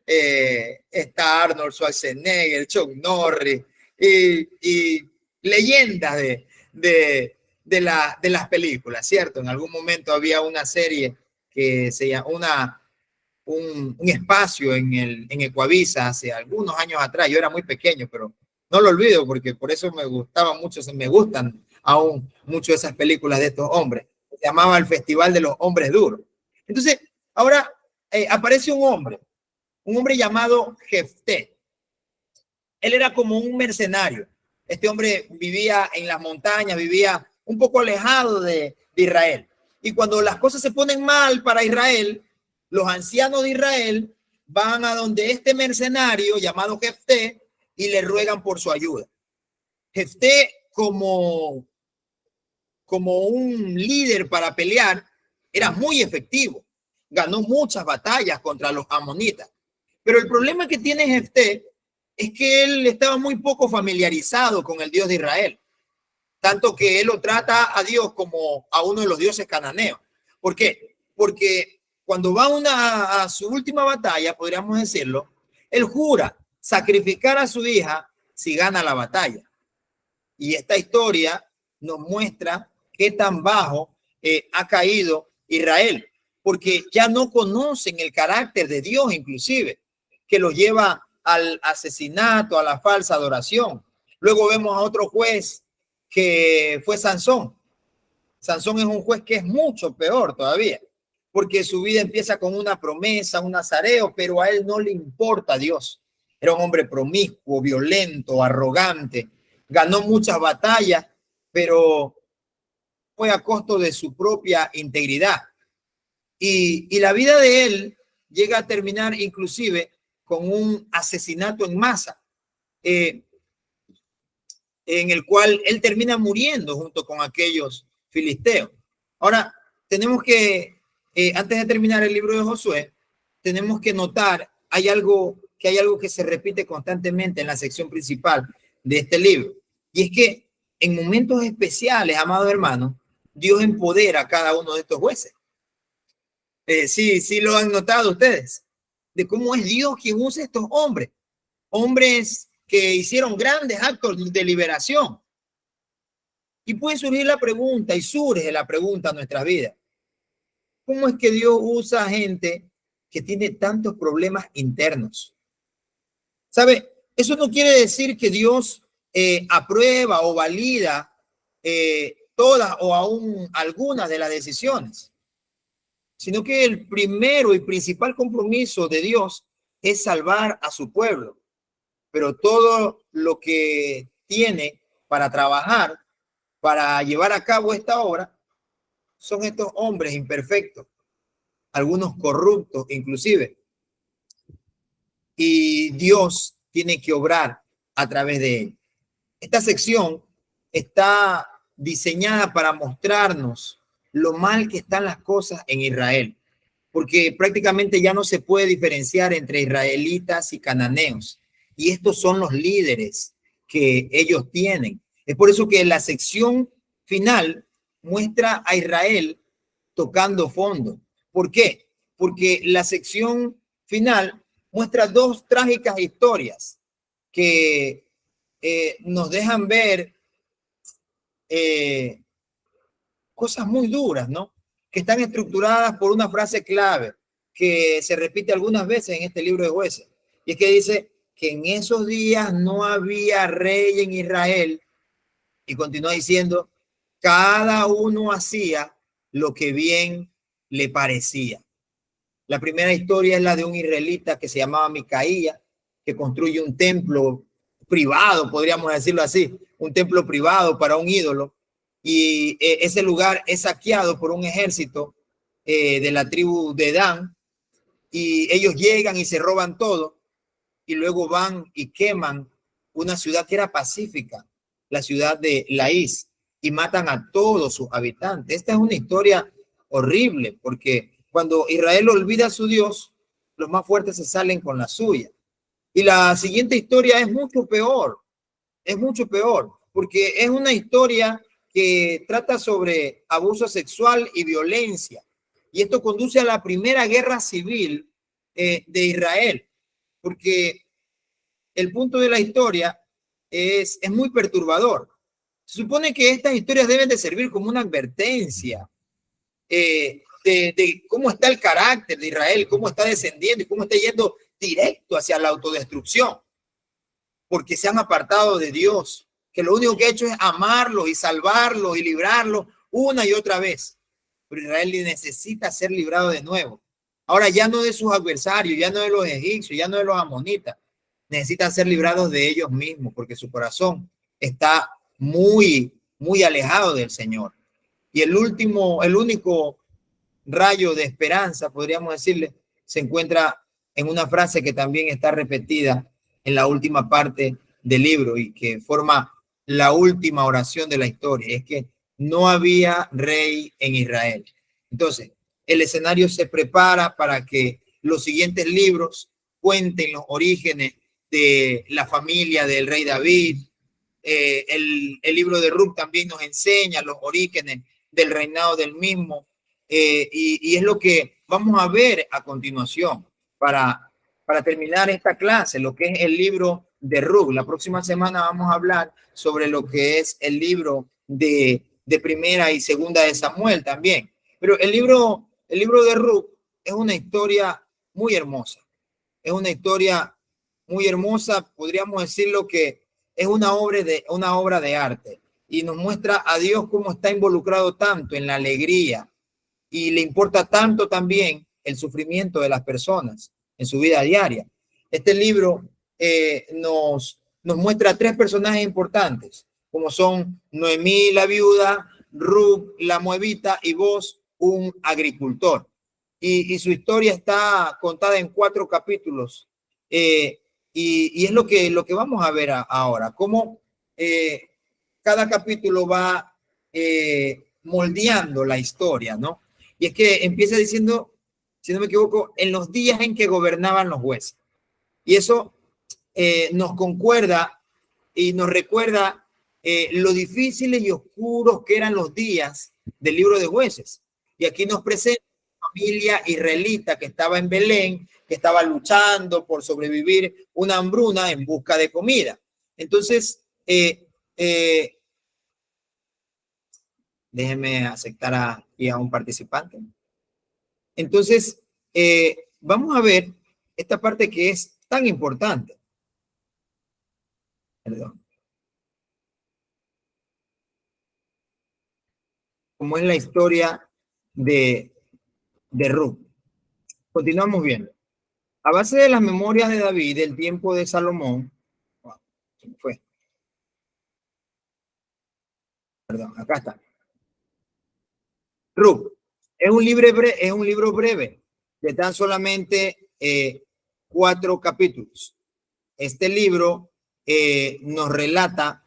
está Arnold Schwarzenegger, Chuck Norris y leyendas de las películas, ¿cierto? En algún momento había una serie que se llama un espacio en Ecuavisa hace algunos años atrás. Yo era muy pequeño, pero no lo olvido porque por eso me gustaban mucho, me gustan aún mucho esas películas de estos hombres. Se llamaba el Festival de los Hombres Duros. Entonces, ahora aparece un hombre llamado Jefté. Él era como un mercenario. Este hombre vivía en las montañas, vivía un poco alejado de Israel. Y cuando las cosas se ponen mal para Israel, los ancianos de Israel van a donde este mercenario llamado Jefté y le ruegan por su ayuda. Jefté, como un líder para pelear, era muy efectivo. Ganó muchas batallas contra los amonitas. Pero el problema que tiene Jefté es que él estaba muy poco familiarizado con el Dios de Israel, tanto que él lo trata a Dios como a uno de los dioses cananeos. ¿Por qué? Porque cuando va a su última batalla, podríamos decirlo, él jura sacrificar a su hija si gana la batalla. Y esta historia nos muestra qué tan bajo ha caído Israel, porque ya no conocen el carácter de Dios, inclusive, que los lleva al asesinato, a la falsa adoración. Luego vemos a otro juez que fue Sansón. Sansón es un juez que es mucho peor todavía, porque su vida empieza con una promesa, un nazareo, pero a él no le importa a Dios. Era un hombre promiscuo, violento, arrogante, ganó muchas batallas, pero fue a costo de su propia integridad. Y la vida de él llega a terminar inclusive con un asesinato en masa, en el cual él termina muriendo junto con aquellos filisteos. Ahora, tenemos que, antes de terminar el libro de Josué, tenemos que notar, hay algo que se repite constantemente en la sección principal de este libro, y es que en momentos especiales, amados hermanos, Dios empodera a cada uno de estos jueces. Sí lo han notado ustedes, de cómo es Dios quien usa estos hombres que hicieron grandes actos de liberación. Y puede surgir la pregunta, y surge la pregunta en nuestras vidas: ¿cómo es que Dios usa gente que tiene tantos problemas internos? ¿Sabe? Eso no quiere decir que Dios aprueba o valida todas o aún algunas de las decisiones, sino que el primero y principal compromiso de Dios es salvar a su pueblo. Pero todo lo que tiene para trabajar, para llevar a cabo esta obra, son estos hombres imperfectos, algunos corruptos inclusive. Y Dios tiene que obrar a través de él. Esta sección está diseñada para mostrarnos lo mal que están las cosas en Israel, porque prácticamente ya no se puede diferenciar entre israelitas y cananeos. Y estos son los líderes que ellos tienen. Es por eso que la sección final muestra a Israel tocando fondo. ¿Por qué? Porque la sección final muestra dos trágicas historias que nos dejan ver cosas muy duras, ¿no? Que están estructuradas por una frase clave que se repite algunas veces en este libro de Jueces. Y es que dice, que en esos días no había rey en Israel, y continúa diciendo, cada uno hacía lo que bien le parecía. La primera historia es la de un israelita que se llamaba Micaía, que construye un templo privado, podríamos decirlo así, un templo privado para un ídolo, y ese lugar es saqueado por un ejército de la tribu de Dan, y ellos llegan y se roban todo, y luego van y queman una ciudad que era pacífica, la ciudad de Laís, y matan a todos sus habitantes. Esta es una historia horrible, porque cuando Israel olvida a su Dios, los más fuertes se salen con la suya. Y la siguiente historia es mucho peor, porque es una historia que trata sobre abuso sexual y violencia. Y esto conduce a la primera guerra civil de Israel, porque el punto de la historia es muy perturbador. Se supone que estas historias deben de servir como una advertencia de cómo está el carácter de Israel, cómo está descendiendo y cómo está yendo directo hacia la autodestrucción, porque se han apartado de Dios, que lo único que ha hecho es amarlos y salvarlos y librarlos una y otra vez. Pero Israel necesita ser librado de nuevo. Ahora ya no de sus adversarios, ya no de los egipcios, ya no de los amonitas. Necesitan ser librados de ellos mismos, porque su corazón está muy alejado del Señor. Y el único rayo de esperanza, podríamos decirle, se encuentra en una frase que también está repetida en la última parte del libro y que forma la última oración de la historia. Es que no había rey en Israel. Entonces, el escenario se prepara para que los siguientes libros cuenten los orígenes de la familia del rey David. El libro de Ruth también nos enseña los orígenes del reinado del mismo. Y es lo que vamos a ver a continuación para terminar esta clase, lo que es el libro de Ruth. La próxima semana vamos a hablar sobre lo que es el libro de primera y segunda de Samuel también. Pero el libro de Ruth es una historia muy hermosa. Es una historia muy hermosa, podríamos decirlo que es una obra de arte y nos muestra a Dios cómo está involucrado tanto en la alegría y le importa tanto también el sufrimiento de las personas en su vida diaria. Este libro nos muestra tres personajes importantes, como son Noemí, la viuda, Ruth, la moabita, y Boaz, un agricultor. Y su historia está contada en 4 capítulos. Y es lo que vamos a ver ahora, cómo cada capítulo va moldeando la historia, ¿no? Y es que empieza diciendo, si no me equivoco, en los días en que gobernaban los jueces. Y eso nos concuerda y nos recuerda lo difíciles y oscuros que eran los días del libro de Jueces. Y aquí nos presenta una familia israelita que estaba en Belén, que estaba luchando por sobrevivir una hambruna en busca de comida. Entonces, déjenme aceptar a un participante. Entonces, vamos a ver esta parte que es tan importante. Perdón. Como es la historia de Ruth. Continuamos viendo. A base de las memorias de David del tiempo de Salomón, fue. Perdón, acá está. Ruth es un libro breve de tan solamente 4 capítulos. Este libro nos relata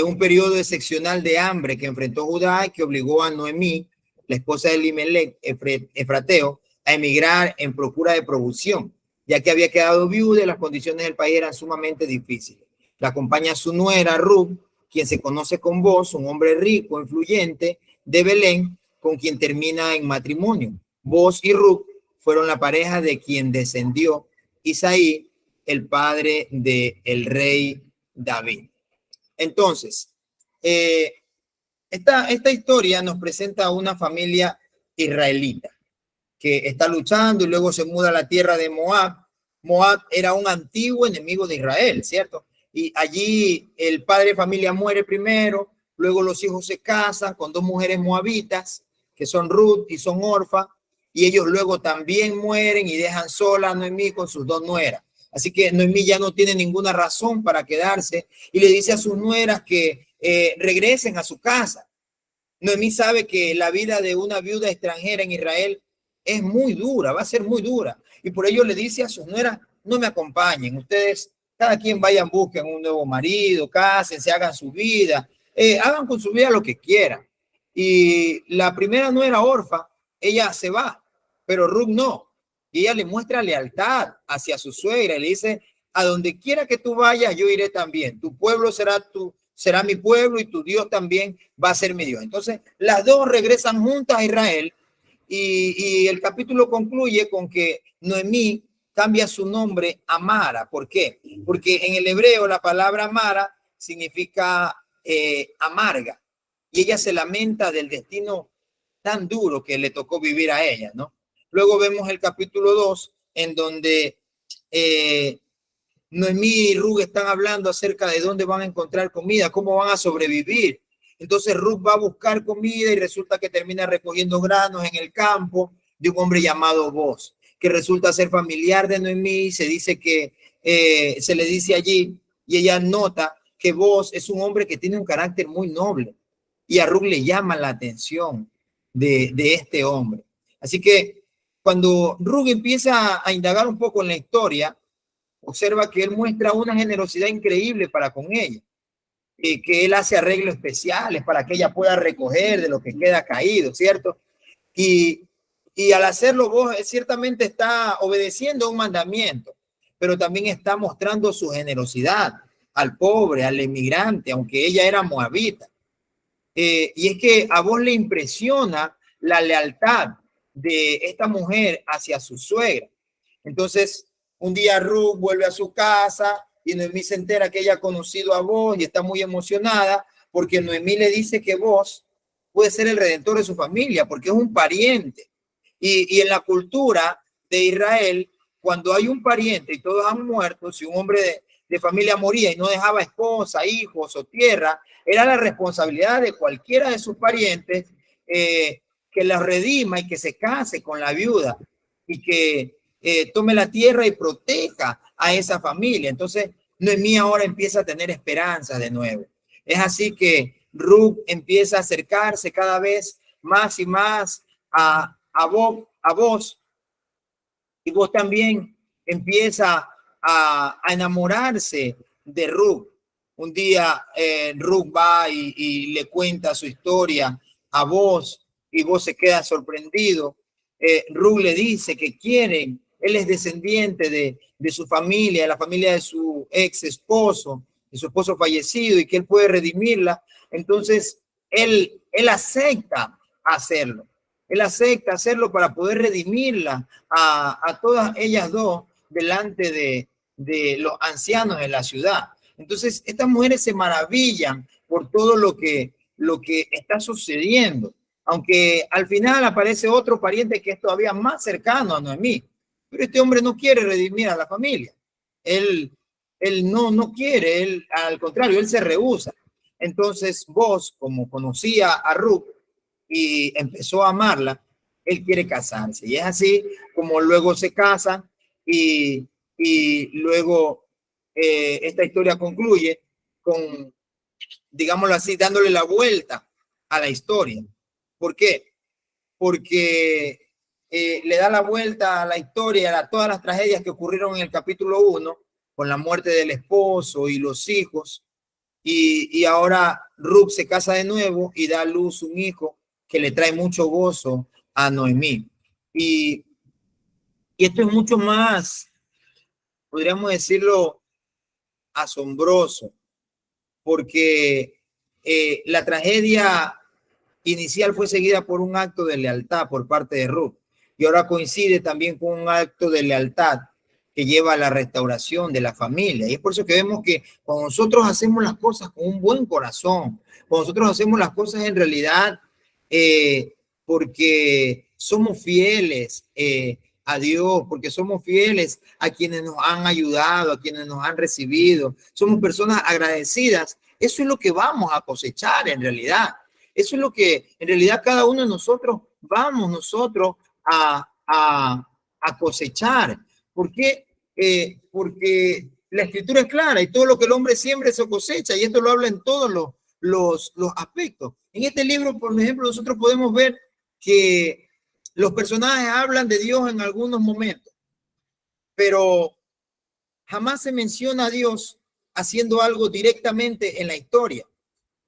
un periodo excepcional de hambre que enfrentó Judá y que obligó a Noemí, la esposa de Elimelech, efrateo, a emigrar en procura de provisión, ya que había quedado viuda y las condiciones del país eran sumamente difíciles. La acompaña su nuera Ruth, quien se conoce con Boaz, un hombre rico, influyente de Belén, con quien termina en matrimonio. Boaz y Ruth fueron la pareja de quien descendió Isaí, el padre del rey David. Entonces, esta historia nos presenta a una familia israelita que está luchando y luego se muda a la tierra de Moab Moab era un antiguo enemigo de Israel, ¿cierto? Y allí el padre de familia muere primero, luego los hijos se casan con dos mujeres moabitas, que son Ruth y son Orfa, y ellos luego también mueren y dejan sola a Noemí con sus dos nueras. Así que Noemí ya no tiene ninguna razón para quedarse y le dice a sus nueras que regresen a su casa. Noemí sabe que la vida de una viuda extranjera en Israel es muy dura, va a ser muy dura. Y por ello le dice a sus nueras, no me acompañen, ustedes, cada quien vayan, busquen un nuevo marido, cásense, hagan su vida, hagan con su vida lo que quieran. Y la primera nuera Orfa, ella se va, pero Ruth no. Y ella le muestra lealtad hacia su suegra y le dice, a donde quiera que tú vayas, yo iré también. Tu pueblo será mi pueblo y tu Dios también va a ser mi Dios. Entonces, las dos regresan juntas a Israel y el capítulo concluye con que Noemí cambia su nombre a Mara. ¿Por qué? Porque en el hebreo la palabra Mara significa amarga y ella se lamenta del destino tan duro que le tocó vivir a ella, ¿no? Luego vemos el capítulo 2 en donde Noemí y Ruth están hablando acerca de dónde van a encontrar comida, cómo van a sobrevivir. Entonces Ruth va a buscar comida y resulta que termina recogiendo granos en el campo de un hombre llamado Boz, que resulta ser familiar de Noemí. Se dice que se le dice allí y ella nota que Boz es un hombre que tiene un carácter muy noble y a Ruth le llama la atención de este hombre. Así que cuando Ruth empieza a indagar un poco en la historia, observa que él muestra una generosidad increíble para con ella, que él hace arreglos especiales para que ella pueda recoger de lo que queda caído, ¿cierto? Y al hacerlo, vos ciertamente está obedeciendo un mandamiento, pero también está mostrando su generosidad al pobre, al inmigrante, aunque ella era moabita. Y es que a vos le impresiona la lealtad de esta mujer hacia su suegra. Entonces, un día Ruth vuelve a su casa y Noemí se entera que ella ha conocido a Boz y está muy emocionada porque Noemí le dice que Boz puede ser el redentor de su familia porque es un pariente. Y en la cultura de Israel, cuando hay un pariente y todos han muerto, si un hombre de familia moría y no dejaba esposa, hijos o tierra, era la responsabilidad de cualquiera de sus parientes que la redima y que se case con la viuda y que tome la tierra y proteja a esa familia. Entonces, Noemí ahora empieza a tener esperanza de nuevo. Es así que Ruth empieza a acercarse cada vez más y más a vos, y vos también empieza a enamorarse de Ruth. Un día Ruth va y le cuenta su historia a vos y vos se queda sorprendido. Ruth le dice que quiere, él es descendiente de su familia, de la familia de su ex esposo, de su esposo fallecido y que él puede redimirla. Entonces él acepta hacerlo. Él acepta hacerlo para poder redimirla a todas ellas dos delante de los ancianos de la ciudad. Entonces, estas mujeres se maravillan por todo lo que está sucediendo, aunque al final aparece otro pariente que es todavía más cercano a Noemí, pero este hombre no quiere redimir a la familia. Él no quiere, él al contrario, él se rehúsa. Entonces, vos, como conocía a Ruth, y empezó a amarla, él quiere casarse. Y es así como luego se casan y luego esta historia concluye con, digámoslo así, dándole la vuelta a la historia. ¿Por qué? Porque le da la vuelta a la historia, a todas las tragedias que ocurrieron en el capítulo 1, con la muerte del esposo y los hijos. Y ahora Ruth se casa de nuevo y da a luz un hijo que le trae mucho gozo a Noemí. Y esto es mucho más, podríamos decirlo, asombroso, porque la tragedia inicial fue seguida por un acto de lealtad por parte de Ruth. Y ahora coincide también con un acto de lealtad que lleva a la restauración de la familia. Y es por eso que vemos que cuando nosotros hacemos las cosas con un buen corazón, cuando nosotros hacemos las cosas en realidad porque somos fieles a Dios, porque somos fieles a quienes nos han ayudado, a quienes nos han recibido. Somos personas agradecidas. Eso es lo que vamos a cosechar en realidad. Eso es lo que en realidad cada uno de nosotros nosotros a cosechar. ¿Por qué? Porque la escritura es clara y todo lo que el hombre siembra se cosecha, y esto lo habla en todos los aspectos. En este libro, por ejemplo, nosotros podemos ver que los personajes hablan de Dios en algunos momentos, pero jamás se menciona a Dios haciendo algo directamente en la historia.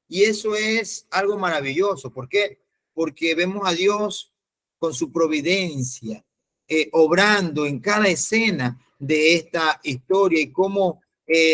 Y eso es algo maravilloso. ¿Por qué? Porque vemos a Dios con su providencia, obrando en cada escena de esta historia, y cómo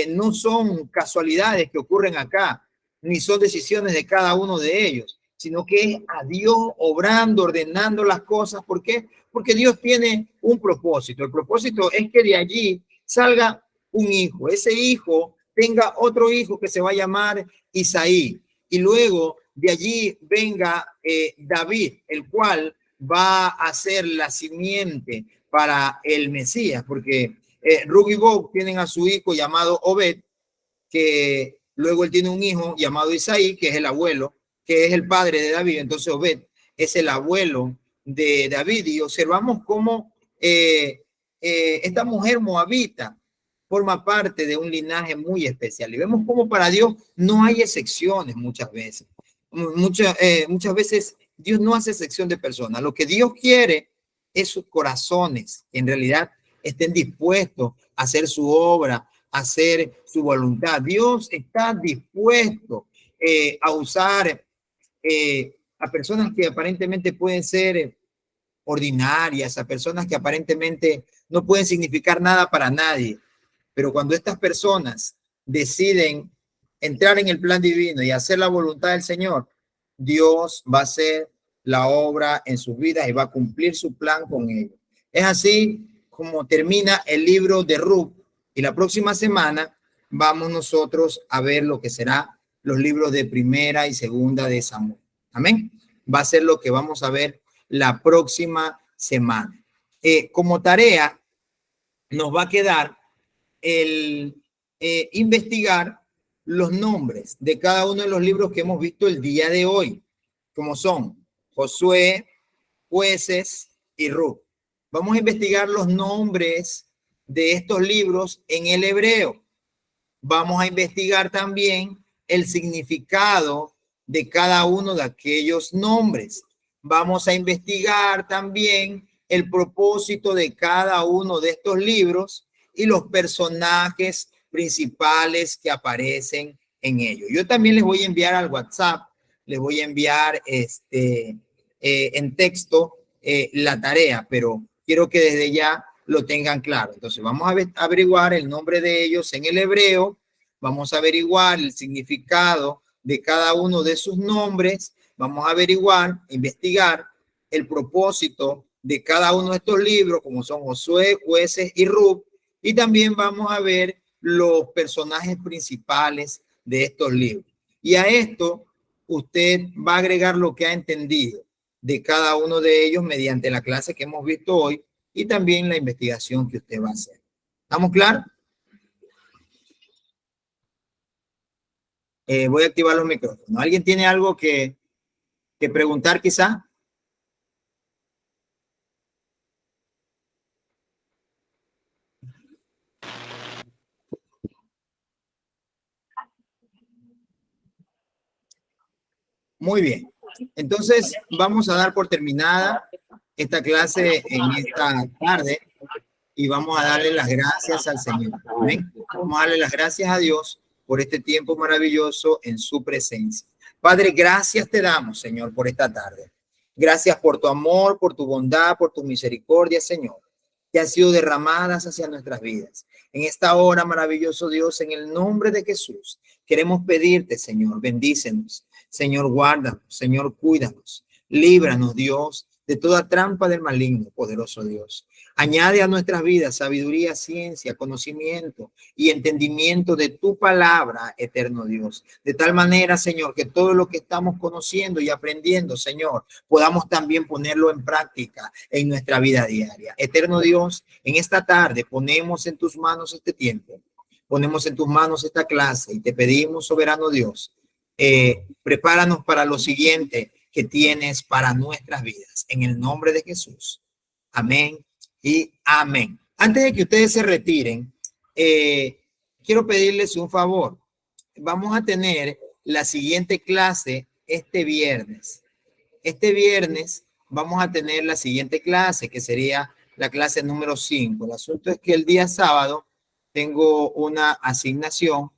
no son casualidades que ocurren acá, ni son decisiones de cada uno de ellos, sino que es a Dios obrando, ordenando las cosas. ¿Por qué? Porque Dios tiene un propósito. El propósito es que de allí salga un hijo. Ese hijo tenga otro hijo que se va a llamar Isaí, y luego de allí venga David, el cual va a ser la simiente para el Mesías, porque Rub y Bob tienen a su hijo llamado Obed, que luego él tiene un hijo llamado Isaí, que es el abuelo, que es el padre de David. Entonces Obed es el abuelo de David, y observamos cómo esta mujer moabita forma parte de un linaje muy especial, y vemos cómo para Dios no hay excepciones muchas veces. Muchas veces Dios no hace excepción de personas. Lo que Dios quiere es sus corazones, que en realidad estén dispuestos a hacer su obra, a hacer su voluntad. Dios está dispuesto a usar a personas que aparentemente pueden ser ordinarias, a personas que aparentemente no pueden significar nada para nadie. Pero cuando estas personas deciden entrar en el plan divino y hacer la voluntad del Señor, Dios va a hacer la obra en sus vidas y va a cumplir su plan con ellos. Es así como termina el libro de Ruth, y la próxima semana vamos nosotros a ver lo que será los libros de Primera y Segunda de Samuel. Amén. Va a ser lo que vamos a ver la próxima semana. Como tarea nos va a quedar el investigar los nombres de cada uno de los libros que hemos visto el día de hoy, como son Josué, Jueces y Ruth. Vamos a investigar los nombres de estos libros en el hebreo. Vamos a investigar también el significado de cada uno de aquellos nombres. Vamos a investigar también el propósito de cada uno de estos libros y los personajes principales que aparecen en ellos. Yo también les voy a enviar al WhatsApp, les voy a enviar en texto la tarea, pero quiero que desde ya lo tengan claro. Entonces vamos a averiguar el nombre de ellos en el hebreo, vamos a averiguar el significado de cada uno de sus nombres, vamos a averiguar, investigar el propósito de cada uno de estos libros, como son Josué, Jueces y Ruth, y también vamos a ver los personajes principales de estos libros. Y a esto usted va a agregar lo que ha entendido de cada uno de ellos mediante la clase que hemos visto hoy y también la investigación que usted va a hacer. ¿Estamos claros? Voy a activar los micrófonos. ¿Alguien tiene algo que preguntar quizá? Muy bien. Entonces vamos a dar por terminada esta clase en esta tarde y vamos a darle las gracias al Señor. ¿Amén? Vamos a darle las gracias a Dios por este tiempo maravilloso en su presencia. Padre, gracias te damos, Señor, por esta tarde. Gracias por tu amor, por tu bondad, por tu misericordia, Señor, que han sido derramadas hacia nuestras vidas. En esta hora, maravilloso Dios, en el nombre de Jesús, queremos pedirte, Señor, bendícenos. Señor, guárdanos. Señor, cuídanos. Líbranos, Dios, de toda trampa del maligno, poderoso Dios. Añade a nuestras vidas sabiduría, ciencia, conocimiento y entendimiento de tu palabra, eterno Dios. De tal manera, Señor, que todo lo que estamos conociendo y aprendiendo, Señor, podamos también ponerlo en práctica en nuestra vida diaria. Eterno Dios, en esta tarde ponemos en tus manos este tiempo, ponemos en tus manos esta clase y te pedimos, soberano Dios, prepáranos para lo siguiente que tienes para nuestras vidas. En el nombre de Jesús. Amén y amén. Antes de que ustedes se retiren, quiero pedirles un favor. Vamos a tener la siguiente clase este viernes. Este viernes vamos a tener la siguiente clase, que sería la clase número 5. El asunto es que el día sábado tengo una asignación